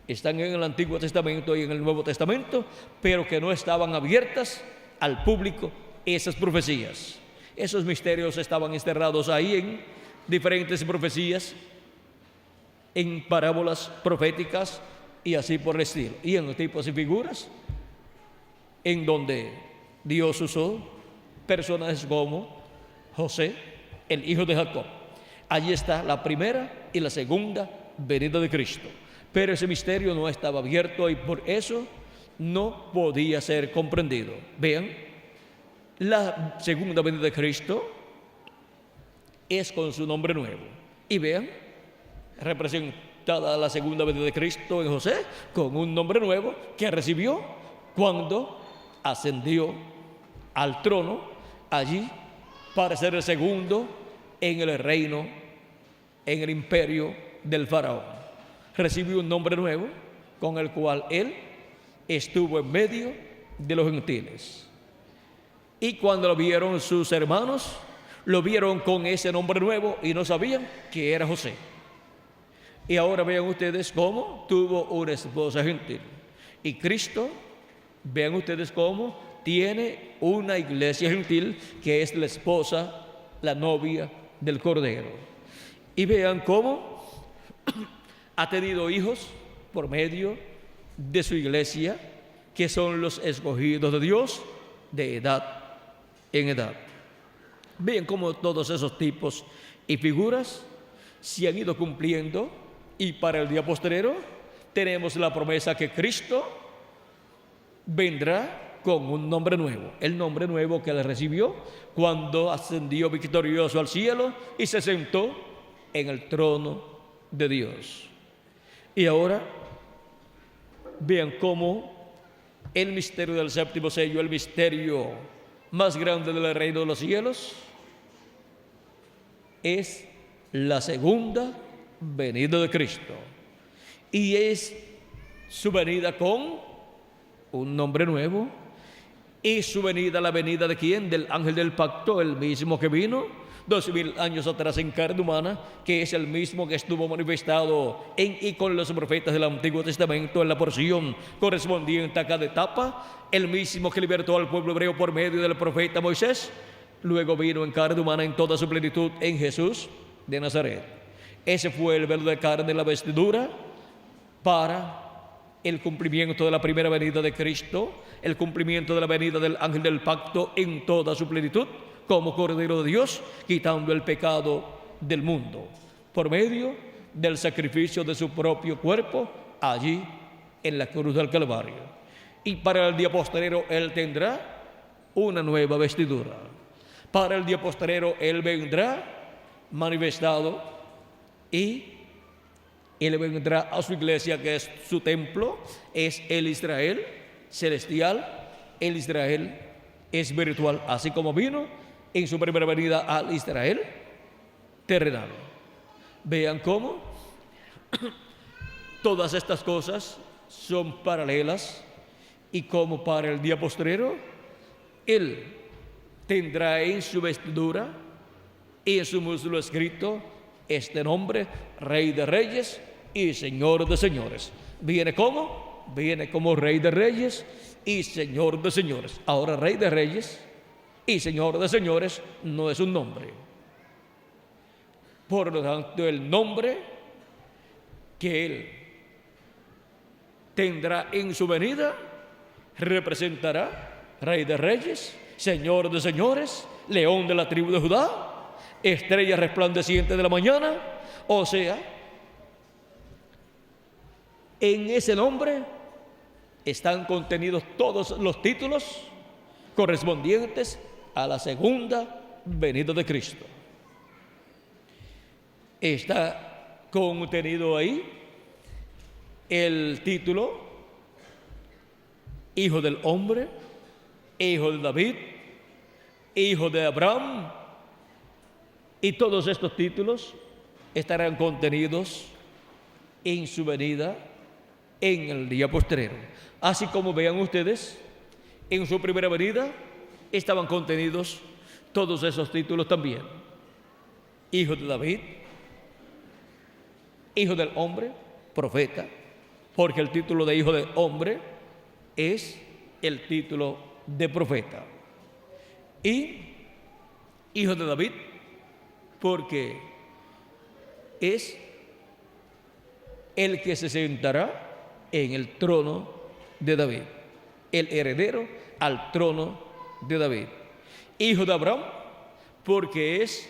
están en el Antiguo Testamento y en el Nuevo Testamento, pero que no estaban abiertas al público esas profecías. Esos misterios estaban encerrados ahí en diferentes profecías, en parábolas proféticas y así por el estilo, y en tipos y figuras en donde Dios usó personajes como José, el hijo de Jacob. Allí está la primera y la segunda venida de Cristo. Pero ese misterio no estaba abierto y por eso no podía ser comprendido. Vean, la segunda venida de Cristo es con su nombre nuevo. Y vean, representada la segunda venida de Cristo en José con un nombre nuevo que recibió cuando ascendió al trono allí para ser el segundo en el reino, en el imperio del faraón. Recibió un nombre nuevo con el cual él estuvo en medio de los gentiles. Y cuando lo vieron sus hermanos, lo vieron con ese nombre nuevo y no sabían que era José. Y ahora vean ustedes cómo tuvo una esposa gentil. Y Cristo, vean ustedes cómo tiene una iglesia gentil que es la esposa, la novia del Cordero. Y vean cómo ha tenido hijos por medio de su iglesia que son los escogidos de Dios de edad en edad. Vean cómo todos esos tipos y figuras se han ido cumpliendo, y para el día postrero tenemos la promesa que Cristo vendrá con un nombre nuevo, el nombre nuevo que él recibió cuando ascendió victorioso al cielo y se sentó en el trono de Dios. Y ahora vean cómo el misterio del séptimo sello, el misterio más grande del reino de los cielos, es la segunda venida de Cristo, y es su venida con un nombre nuevo. Y su venida, la venida de ¿quién? Del ángel del pacto, el mismo que vino 2000 años atrás en carne humana, que es el mismo que estuvo manifestado en y con los profetas del Antiguo Testamento en la porción correspondiente a cada etapa, el mismo que libertó al pueblo hebreo por medio del profeta Moisés. Luego vino en carne humana en toda su plenitud en Jesús de Nazaret. Ese fue el velo de carne, la vestidura, para el cumplimiento de la primera venida de Cristo, el cumplimiento de la venida del ángel del pacto en toda su plenitud, como Cordero de Dios, quitando el pecado del mundo, por medio del sacrificio de su propio cuerpo, allí en la cruz del Calvario. Y para el día postrero Él tendrá una nueva vestidura. Para el día postrero Él vendrá manifestado, y Él vendrá a su iglesia, que es su templo, es el Israel celestial, el Israel espiritual, así como vino en su primera venida al Israel terrenal. Vean cómo todas estas cosas son paralelas, y como para el día postrero Él tendrá en su vestidura y en su muslo escrito este nombre: Rey de Reyes y Señor de Señores. ¿Viene cómo? Viene como Rey de Reyes y Señor de Señores. Ahora, Rey de Reyes y Señor de Señores no es un nombre. Por lo tanto, el nombre que Él tendrá en su venida representará Rey de Reyes, Señor de Señores, León de la tribu de Judá, Estrella resplandeciente de la mañana. O sea, en ese nombre están contenidos todos los títulos correspondientes a la segunda venida de Cristo. Está contenido ahí el título Hijo del Hombre, Hijo de David, Hijo de Abraham, y todos estos títulos estarán contenidos en su venida en el día postrero. Así como vean ustedes, en su primera venida estaban contenidos todos esos títulos también: Hijo de David, Hijo del Hombre, profeta, porque el título de Hijo del Hombre es el título de profeta, y Hijo de David, porque es el que se sentará en el trono de David, el heredero al trono de David. Hijo de Abraham, porque es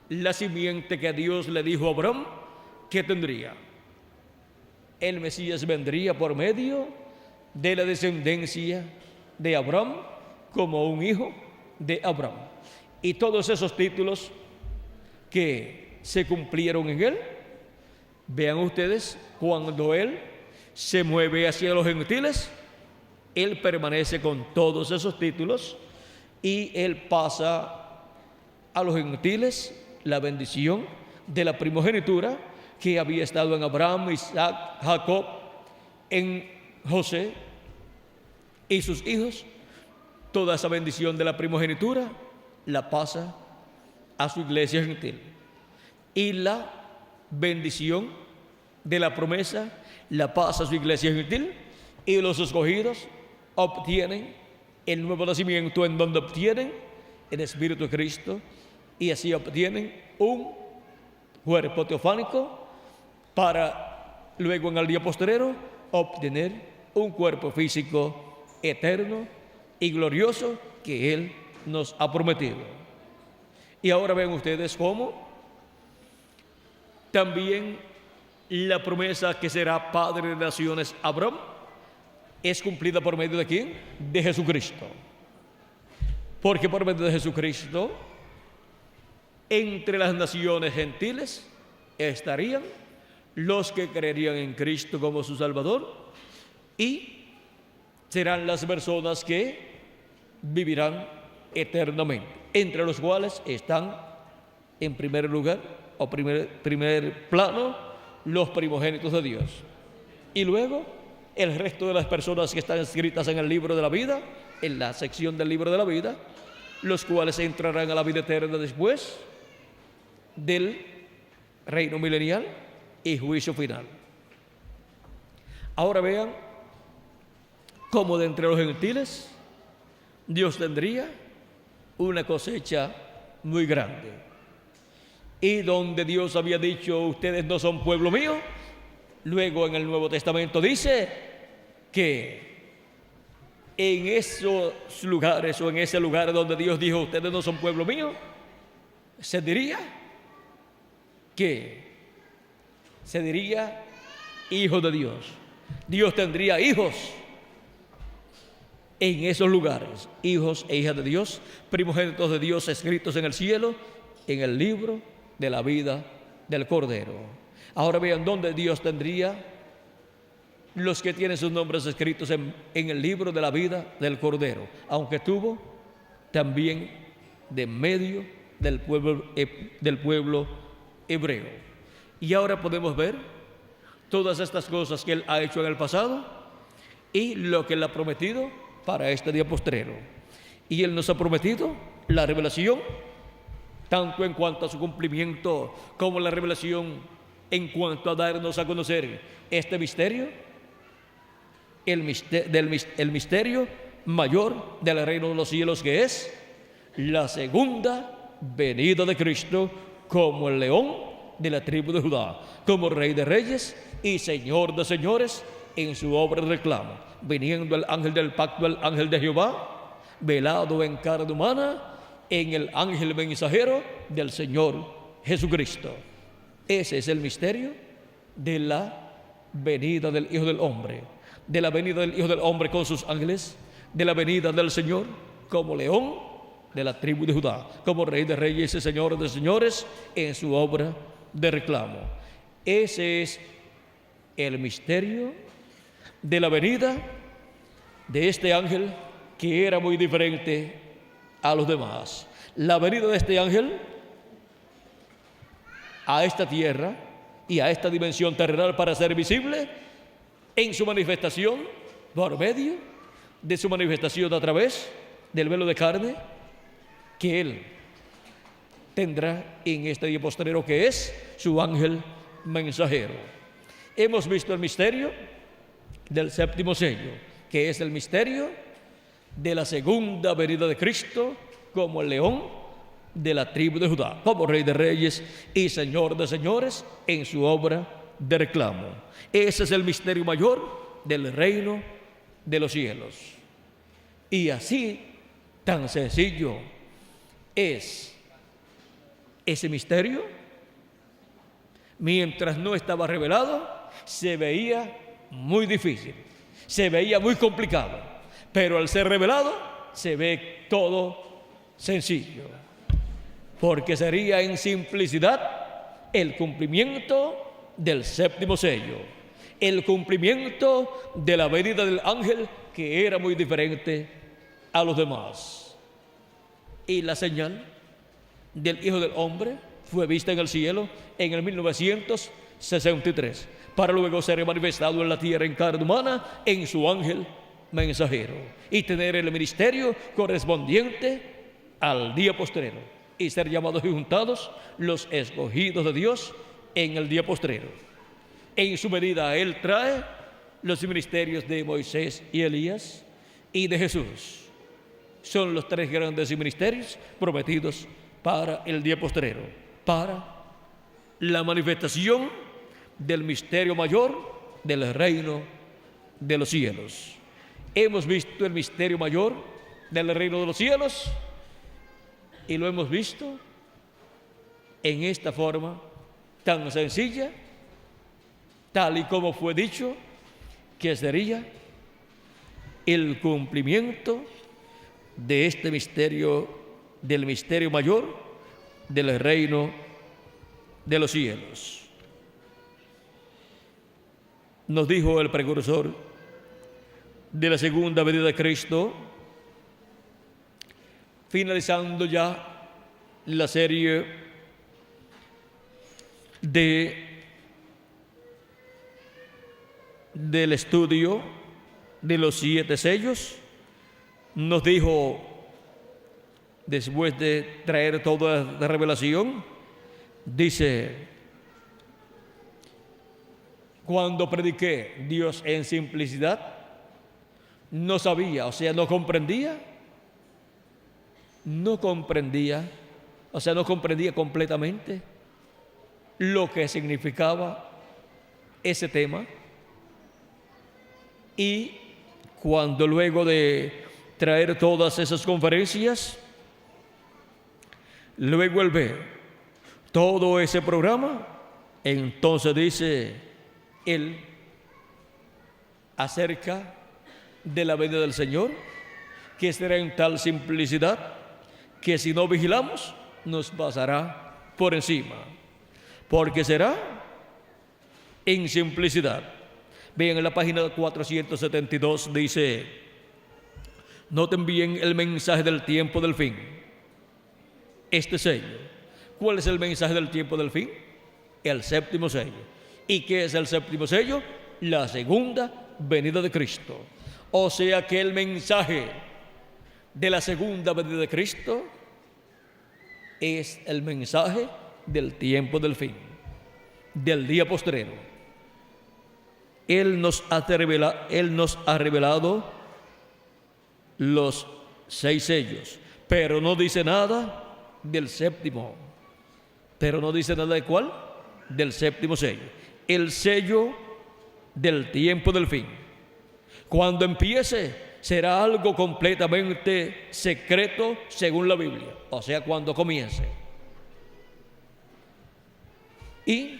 la simiente que Dios le dijo a Abraham que tendría. El Mesías vendría por medio de la descendencia de Abraham como un hijo de Abraham. Y todos esos títulos que se cumplieron en Él, vean ustedes, cuando Él se mueve hacia los gentiles, Él permanece con todos esos títulos, y Él pasa a los gentiles la bendición de la primogenitura que había estado en Abraham, Isaac, Jacob, en José y sus hijos. Toda esa bendición de la primogenitura la pasa a su iglesia gentil, y la bendición de la promesa la pasa a su iglesia gentil, y los escogidos obtienen el nuevo nacimiento, en donde obtienen el Espíritu de Cristo, y así obtienen un cuerpo teofánico para luego en el día postrero obtener un cuerpo físico eterno y glorioso que Él nos ha prometido. Y ahora ven ustedes cómo también la promesa que será padre de naciones Abraham es cumplida por medio de ¿quién? De Jesucristo. Porque por medio de Jesucristo, entre las naciones gentiles estarían los que creerían en Cristo como su Salvador, y serán las personas que vivirán eternamente, entre los cuales están en primer lugar o primer plano los primogénitos de Dios, y luego el resto de las personas que están escritas en el libro de la vida, en la sección del libro de la vida, los cuales entrarán a la vida eterna después del reino milenial y juicio final. Ahora vean cómo de entre los gentiles Dios tendría una cosecha muy grande. Y donde Dios había dicho, ustedes no son pueblo mío, luego en el Nuevo Testamento dice que en esos lugares o en ese lugar donde Dios dijo, ustedes no son pueblo mío, se diría hijo de Dios. Dios tendría hijos en esos lugares, hijos e hijas de Dios, primogénitos de Dios escritos en el cielo, en el libro de la vida del Cordero. Ahora vean dónde Dios tendría los que tienen sus nombres escritos en el libro de la vida del Cordero, aunque tuvo también de medio del pueblo hebreo. Y ahora podemos ver todas estas cosas que Él ha hecho en el pasado y lo que Él ha prometido para este día postrero. Y Él nos ha prometido la revelación, tanto en cuanto a su cumplimiento, como la revelación en cuanto a darnos a conocer este misterio, el misterio mayor del reino de los cielos, que es la segunda venida de Cristo como el león de la tribu de Judá, como Rey de reyes y Señor de señores en su obra de reclamo, viniendo el ángel del pacto, el ángel de Jehová, velado en carne humana, en el ángel mensajero del Señor Jesucristo. Ese es el misterio de la venida del Hijo del Hombre, de la venida del Hijo del Hombre con sus ángeles, de la venida del Señor como león de la tribu de Judá, como Rey de reyes y Señor de señores en su obra de reclamo. Ese es el misterio de la venida de este ángel, que era muy diferente a los demás. La venida de este ángel a esta tierra y a esta dimensión terrenal para ser visible en su manifestación por medio de su manifestación a través del velo de carne que Él tendrá en este día postrero, que es su ángel mensajero. Hemos visto el misterio del séptimo sello, que es el misterio de la segunda venida de Cristo como el león de la tribu de Judá, como Rey de reyes y Señor de señores en su obra de reclamo. Ese es el misterio mayor del reino de los cielos. Y así, tan sencillo es ese misterio, mientras no estaba revelado, se veía muy difícil, se veía muy complicado, pero al ser revelado se ve todo sencillo, porque sería en simplicidad el cumplimiento del séptimo sello, el cumplimiento de la venida del ángel, que era muy diferente a los demás. Y la señal del Hijo del Hombre fue vista en el cielo en el 1963, para luego ser manifestado en la tierra en carne humana en su ángel mensajero, y tener el ministerio correspondiente al día postrero, y ser llamados y juntados los escogidos de Dios en el día postrero. En su medida Él trae los ministerios de Moisés y Elías y de Jesús. Son los tres grandes ministerios prometidos para el día postrero, para la manifestación del misterio mayor del reino de los cielos. Hemos visto el misterio mayor del reino de los cielos y lo hemos visto en esta forma tan sencilla, tal y como fue dicho, que sería el cumplimiento de este misterio, del misterio mayor del reino de los cielos. Nos dijo el precursor de la segunda venida de Cristo, finalizando ya la serie del estudio de los 7 sellos, nos dijo, después de traer toda la revelación, dice: cuando prediqué Dios en simplicidad, no sabía, o sea, no comprendía, o sea, no comprendía completamente lo que significaba ese tema. Y cuando luego de traer todas esas conferencias, luego él ve todo ese programa, entonces dice él acerca de la venida del Señor, que será en tal simplicidad que si no vigilamos nos pasará por encima, porque será en simplicidad. Vean, en la página 472 dice: noten bien el mensaje del tiempo del fin. Este sello, ¿cuál es el mensaje del tiempo del fin? El séptimo sello. ¿Y qué es el séptimo sello? La segunda venida de Cristo. O sea que el mensaje de la segunda venida de Cristo es el mensaje del tiempo del fin, del día postrero. Él nos ha revelado los 6 sellos, pero no dice nada del séptimo. Pero no dice nada de cuál, del séptimo sello, el sello del tiempo del fin. Cuando empiece, será algo completamente secreto según la Biblia, o sea, cuando comience. Y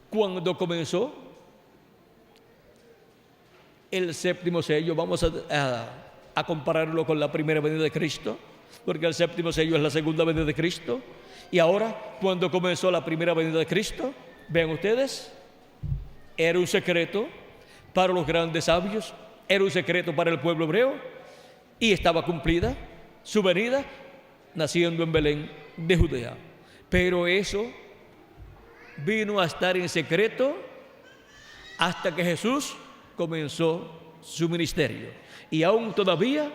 cuando comenzó el séptimo sello, vamos a compararlo con la primera venida de Cristo, porque el séptimo sello es la segunda venida de Cristo. Y ahora, cuando comenzó la primera venida de Cristo, vean ustedes, era un secreto para los grandes sabios, era un secreto para el pueblo hebreo, y estaba cumplida su venida naciendo en Belén de Judea. Pero eso vino a estar en secreto hasta que Jesús comenzó su ministerio. Y aún todavía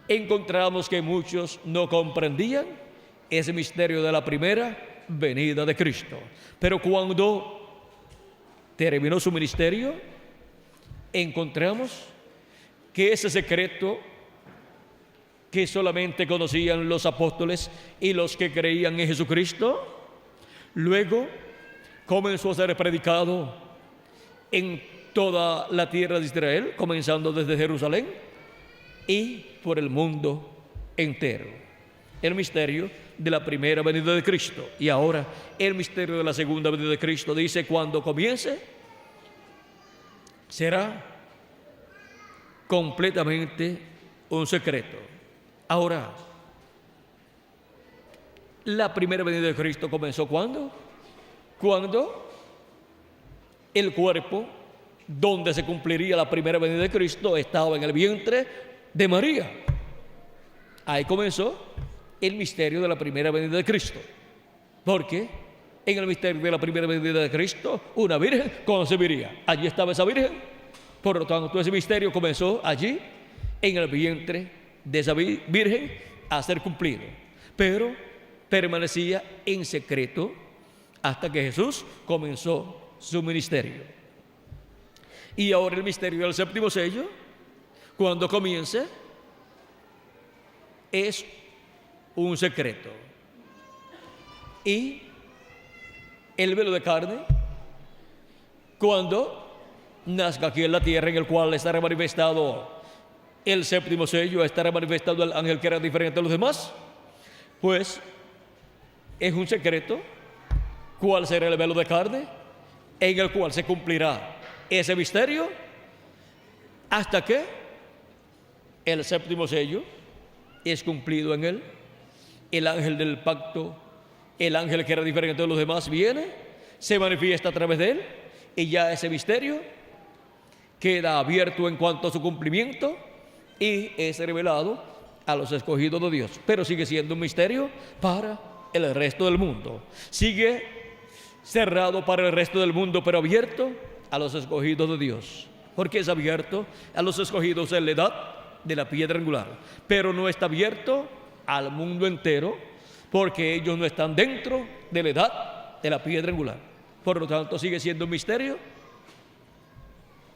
encontramos que muchos no comprendían ese misterio de la primera venida de Cristo. Pero cuando terminó su ministerio, encontramos que ese secreto que solamente conocían los apóstoles y los que creían en Jesucristo, luego comenzó a ser predicado en toda la tierra de Israel, comenzando desde Jerusalén y por el mundo entero. El misterio de la primera venida de Cristo. Y ahora el misterio de la segunda venida de Cristo. Dice: cuando comience, será completamente un secreto. Ahora, la primera venida de Cristo comenzó ¿cuándo? Cuando el cuerpo donde se cumpliría la primera venida de Cristo estaba en el vientre de María. Ahí comenzó el misterio de la primera venida de Cristo, porque en el misterio de la primera venida de Cristo una virgen concebiría. Allí estaba esa virgen, por lo tanto ese misterio comenzó allí en el vientre de esa virgen a ser cumplido, pero permanecía en secreto hasta que Jesús comenzó su ministerio. Y ahora el misterio del séptimo sello, cuando comience, es un secreto. Y el velo de carne, cuando nazca aquí en la tierra, en el cual estará manifestado el séptimo sello, estará manifestado el ángel que era diferente a los demás. Pues es un secreto cuál será el velo de carne en el cual se cumplirá ese misterio, hasta que el séptimo sello es cumplido en él. El ángel del pacto, el ángel que era diferente de los demás, viene, se manifiesta a través de él, y ya ese misterio queda abierto en cuanto a su cumplimiento y es revelado a los escogidos de Dios. Pero sigue siendo un misterio para el resto del mundo. Sigue cerrado para el resto del mundo, pero abierto a los escogidos de Dios. Porque es abierto a los escogidos en la edad de la piedra angular, pero no está abierto al mundo entero, porque ellos no están dentro de la edad de la piedra angular. Por lo tanto, sigue siendo un misterio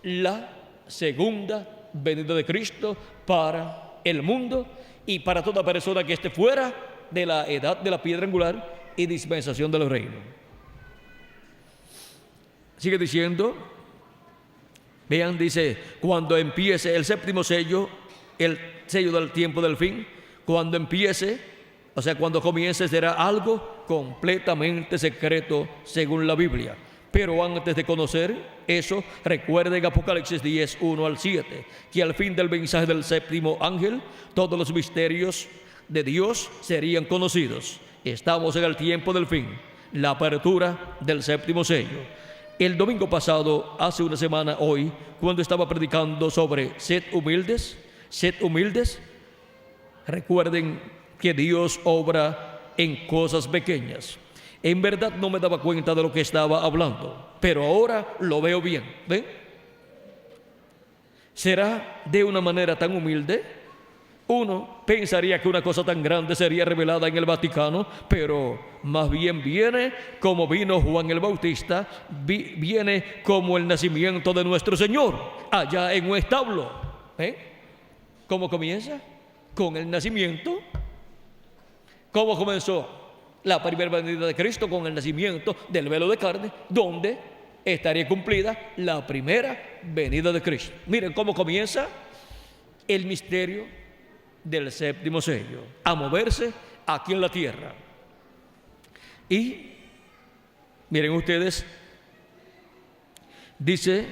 la segunda venida de Cristo para el mundo y para toda persona que esté fuera de la edad de la piedra angular y dispensación del reino. Sigue diciendo, vean, dice, cuando empiece el séptimo sello, el sello del tiempo del fin, cuando empiece, o sea, cuando comience, será algo completamente secreto según la Biblia. Pero antes de conocer eso, recuerden Apocalipsis 10, 1 al 7, que al fin del mensaje del séptimo ángel, todos los misterios de Dios serían conocidos. Estamos en el tiempo del fin, la apertura del séptimo sello. El domingo pasado, hace una semana hoy, cuando estaba predicando sobre sed humildes, recuerden que Dios obra en cosas pequeñas. En verdad no me daba cuenta de lo que estaba hablando, pero ahora lo veo bien. ¿Ven? ¿Será de una manera tan humilde? Uno pensaría que una cosa tan grande sería revelada en el Vaticano, pero más bien viene como vino Juan el Bautista, viene como el nacimiento de nuestro Señor, allá en un establo. ¿Cómo comienza? Con el nacimiento. ¿Cómo comenzó la primera venida de Cristo? Con el nacimiento del velo de carne, donde estaría cumplida la primera venida de Cristo. Miren cómo comienza el misterio del séptimo sello a moverse aquí en la tierra. Y miren ustedes, dice,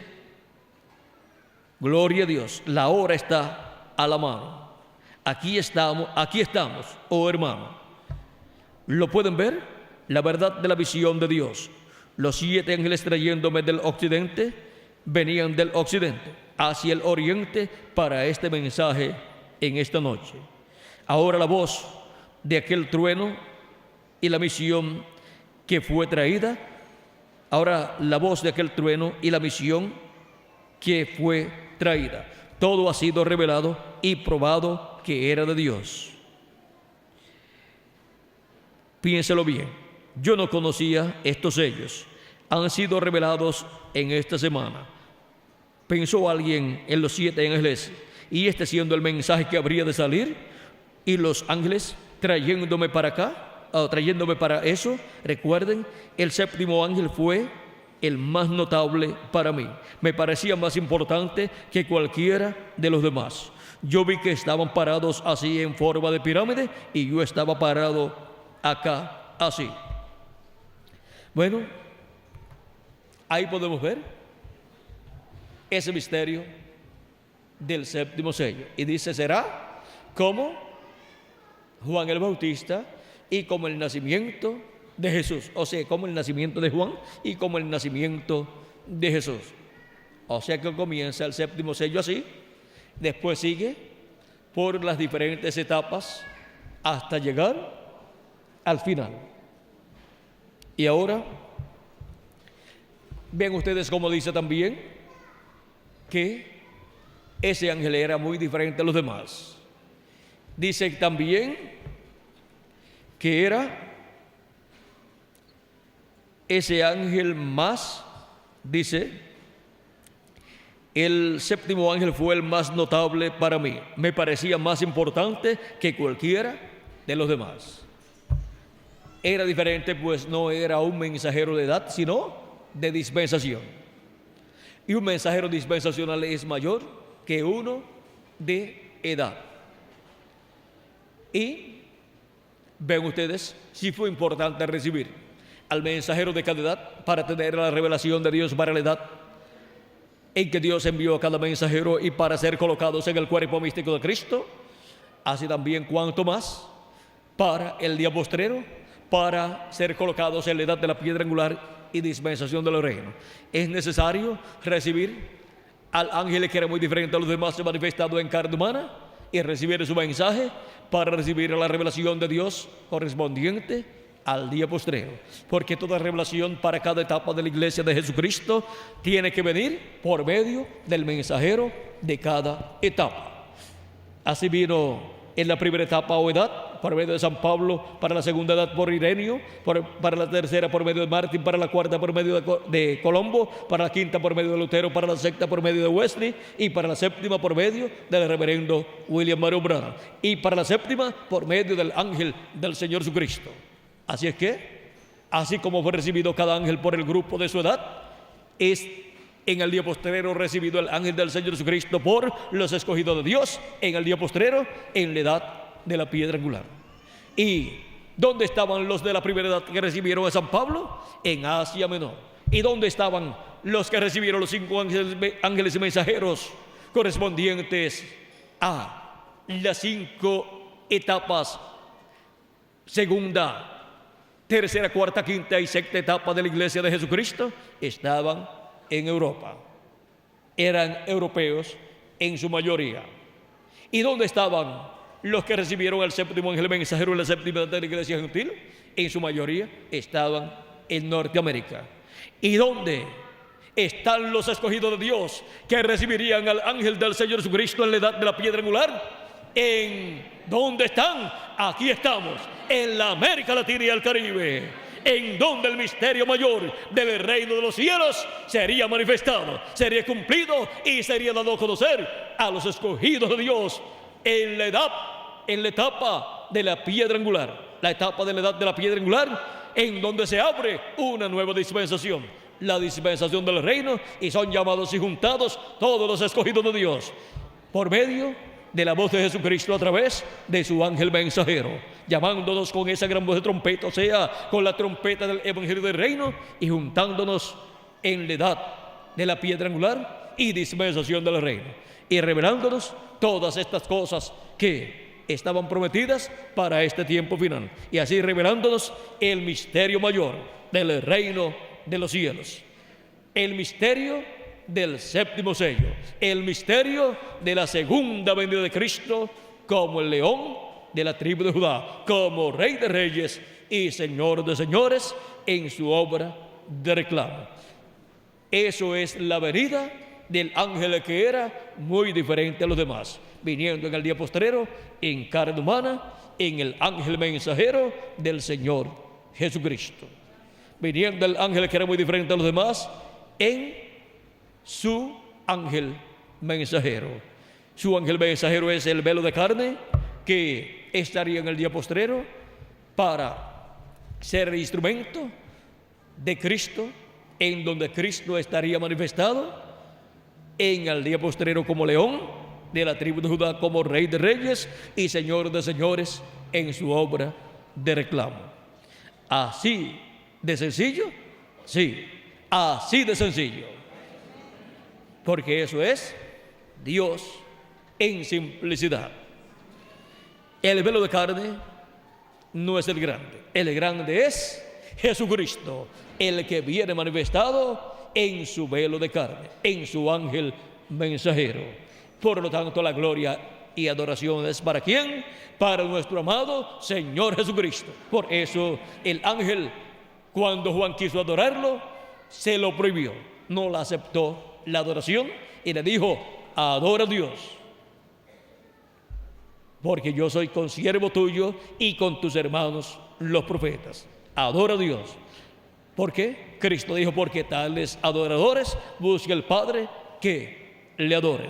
gloria a Dios, la hora está a la mano. Aquí estamos, oh hermano. ¿Lo pueden ver? La verdad de la visión de Dios. Los 7 ángeles trayéndome del occidente, venían del occidente hacia el oriente para este mensaje en esta noche. Ahora la voz de aquel trueno y la misión que fue traída, ahora la voz de aquel trueno y la misión que fue traída. Todo ha sido revelado y probado que era de Dios. Piénselo bien, yo no conocía estos sellos, han sido revelados en esta semana. Pensó alguien en los 7 ángeles, y este siendo el mensaje que habría de salir, y los ángeles trayéndome para acá, trayéndome para eso. Recuerden, el séptimo ángel fue el más notable para mí. Me parecía más importante que cualquiera de los demás. Yo vi que estaban parados así en forma de pirámide, y yo estaba parado acá así. Bueno, ahí podemos ver ese misterio del séptimo sello. Y dice, será como Juan el Bautista y como el nacimiento de Jesús. O sea, como el nacimiento de Juan y como el nacimiento de Jesús. O sea que comienza el séptimo sello así, después sigue por las diferentes etapas hasta llegar al final. Y ahora ven ustedes cómo dice también que ese ángel era muy diferente a los demás. Dice también que era ese ángel más, dice, el séptimo ángel fue el más notable para mí. Me parecía más importante que cualquiera de los demás. Era diferente, pues no era un mensajero de edad, sino de dispensación. Y un mensajero dispensacional es mayor que uno de edad. Y ven ustedes si fue importante recibir al mensajero de cada edad para tener la revelación de Dios para la edad en que Dios envió a cada mensajero y para ser colocados en el cuerpo místico de Cristo. Así también cuanto más para el día postrero, para ser colocados en la edad de la piedra angular y dispensación del reino. Es necesario recibir al ángel que era muy diferente a los demás, manifestado en carne humana, y recibir su mensaje para recibir la revelación de Dios correspondiente al día postrero. Porque toda revelación para cada etapa de la iglesia de Jesucristo tiene que venir por medio del mensajero de cada etapa. Así vino en la primera etapa o edad por medio de San Pablo, para la segunda edad por Ireneo, para la tercera por medio de Martín, para la cuarta por medio de Colombo, para la quinta por medio de Lutero, para la sexta por medio de Wesley y para la séptima por medio del reverendo William Marion Branham y para la séptima por medio del ángel del Señor Jesucristo. Así es que, así como fue recibido cada ángel por el grupo de su edad, es en el día postrero recibido el ángel del Señor Jesucristo por los escogidos de Dios, en el día postrero, en la edad de la piedra angular. ¿Y dónde estaban los de la primera edad que recibieron a San Pablo? En Asia Menor. ¿Y dónde estaban los que recibieron los 5 ángeles y mensajeros correspondientes a las 5 etapas, segunda, tercera, cuarta, quinta y sexta etapa de la iglesia de Jesucristo? Estaban en Europa. Eran europeos en su mayoría. ¿Y dónde estaban los que recibieron al séptimo ángel mensajero en la séptima de la iglesia gentil? En su mayoría estaban en Norteamérica. ¿Y dónde están los escogidos de Dios que recibirían al ángel del Señor Jesucristo en la edad de la piedra angular? ¿En dónde están? Aquí estamos, en la América Latina y el Caribe, en donde el misterio mayor del reino de los cielos sería manifestado, sería cumplido y sería dado a conocer a los escogidos de Dios en la etapa de la piedra angular, la etapa de la edad de la piedra angular, en donde se abre una nueva dispensación, la dispensación del reino, y son llamados y juntados todos los escogidos de Dios por medio de la voz de Jesucristo a través de su ángel mensajero, llamándonos con esa gran voz de trompeta, o sea, con la trompeta del evangelio del reino, y juntándonos en la edad de la piedra angular y dispensación del reino, y revelándonos todas estas cosas que estaban prometidas para este tiempo final, y así revelándonos el misterio mayor del reino de los cielos, el misterio del séptimo sello, el misterio de la segunda venida de Cristo como el león de la tribu de Judá, como Rey de Reyes y Señor de Señores en su obra de reclamo. Eso es la venida del ángel que era muy diferente a los demás, viniendo en el día postrero en carne humana, en el ángel mensajero del Señor Jesucristo. Viniendo el ángel que era muy diferente a los demás en su ángel mensajero. Su ángel mensajero es el velo de carne que estaría en el día postrero para ser el instrumento de Cristo, en donde Cristo estaría manifestado en el día postrero como león de la tribu de Judá, como Rey de Reyes y Señor de Señores en su obra de reclamo. Así de sencillo, sí, así de sencillo. Porque eso es Dios en simplicidad. El velo de carne no es el grande es Jesucristo, el que viene manifestado en su velo de carne, en su ángel mensajero. Por lo tanto, la gloria y adoración es para ¿quién? Para nuestro amado Señor Jesucristo. Por eso el ángel, cuando Juan quiso adorarlo, se lo prohibió, no la aceptó la adoración y le dijo: adora a Dios, porque yo soy consiervo tuyo y con tus hermanos los profetas. Adora a Dios. ¿Por qué? Cristo dijo: porque tales adoradores busca el Padre que le adoren.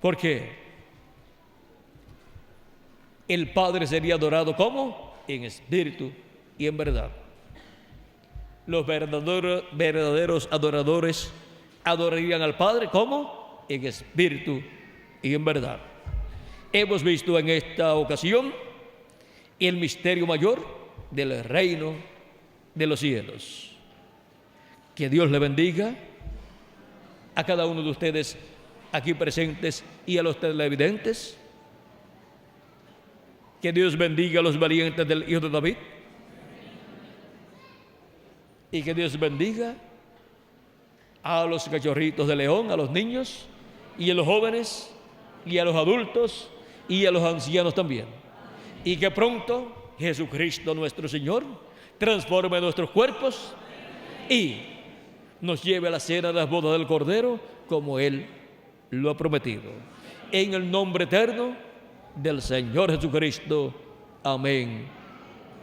Porque el Padre sería adorado ¿cómo? En espíritu y en verdad. Los verdaderos adoradores adorarían al Padre, ¿cómo? En espíritu y en verdad. Hemos visto en esta ocasión el misterio mayor del reino de los cielos. Que Dios le bendiga a cada uno de ustedes aquí presentes y a los televidentes. Que Dios bendiga a los valientes del Hijo de David. Y que Dios bendiga a los cachorritos de león, a los niños y a los jóvenes y a los adultos y a los ancianos también. Y que pronto Jesucristo nuestro Señor transforme nuestros cuerpos y nos lleve a la cena de las bodas del Cordero como Él lo ha prometido. En el nombre eterno del Señor Jesucristo. Amén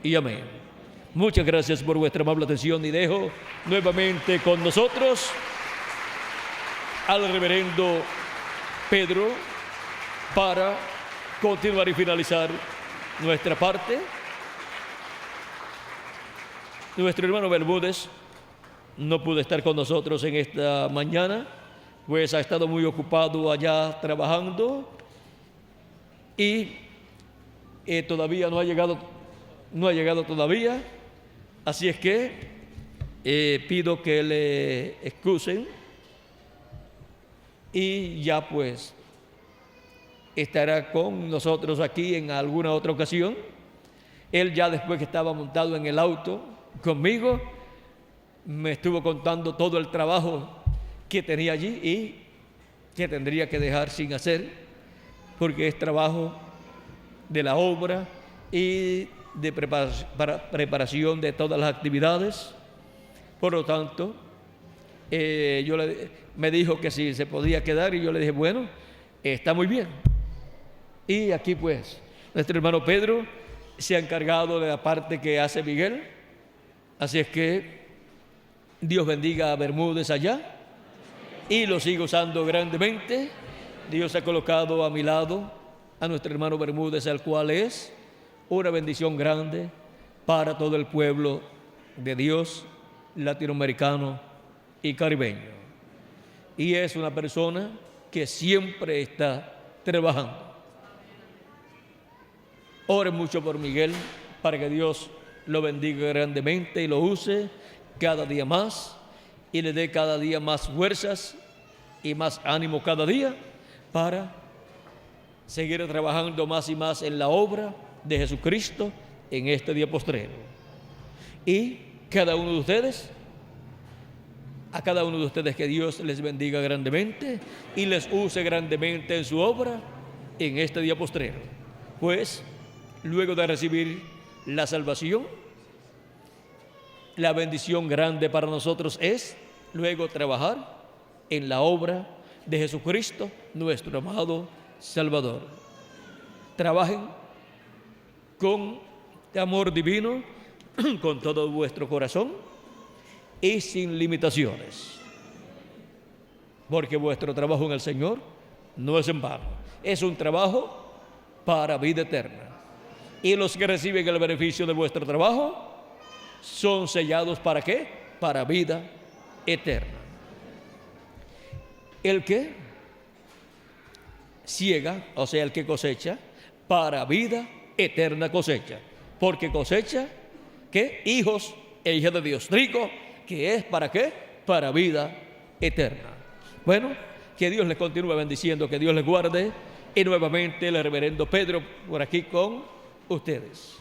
y amén. Muchas gracias por vuestra amable atención y dejo nuevamente con nosotros al reverendo Pedro para continuar y finalizar nuestra parte. Nuestro hermano Bermúdez no pudo estar con nosotros en esta mañana, pues ha estado muy ocupado allá trabajando y todavía no ha llegado todavía, así es que pido que le excusen y ya pues estará con nosotros aquí en alguna otra ocasión. Él ya después que estaba montado en el auto conmigo, me estuvo contando todo el trabajo que tenía allí y que tendría que dejar sin hacer, porque es trabajo de la obra y de preparación de todas las actividades. Por lo tanto, me dijo que si se podía quedar y yo le dije, bueno, está muy bien. Y aquí pues, nuestro hermano Pedro se ha encargado de la parte que hace Miguel. Así es que Dios bendiga a Bermúdez allá y lo sigo usando grandemente. Dios ha colocado a mi lado a nuestro hermano Bermúdez, el cual es una bendición grande para todo el pueblo de Dios latinoamericano y caribeño. Y es una persona que siempre está trabajando. Oren mucho por Miguel para que Dios lo bendiga grandemente y lo use cada día más y le dé cada día más fuerzas y más ánimo cada día para seguir trabajando más y más en la obra de Jesucristo en este día postrero. Y cada uno de ustedes, a cada uno de ustedes, que Dios les bendiga grandemente y les use grandemente en su obra en este día postrero. Pues luego de recibir la salvación, la bendición grande para nosotros es luego trabajar en la obra de Jesucristo, nuestro amado Salvador. Trabajen con amor divino, con todo vuestro corazón y sin limitaciones, porque vuestro trabajo en el Señor no es en vano, es un trabajo para vida eterna. Y los que reciben el beneficio de vuestro trabajo son sellados ¿para qué? Para vida eterna. El que siega, o sea, el que cosecha, para vida eterna cosecha, porque cosecha, ¿qué? Hijos e hijas de Dios. Rico, que es ¿para qué? Para vida eterna. Bueno, que Dios les continúe bendiciendo, que Dios les guarde. Y nuevamente el reverendo Pedro por aquí con ustedes.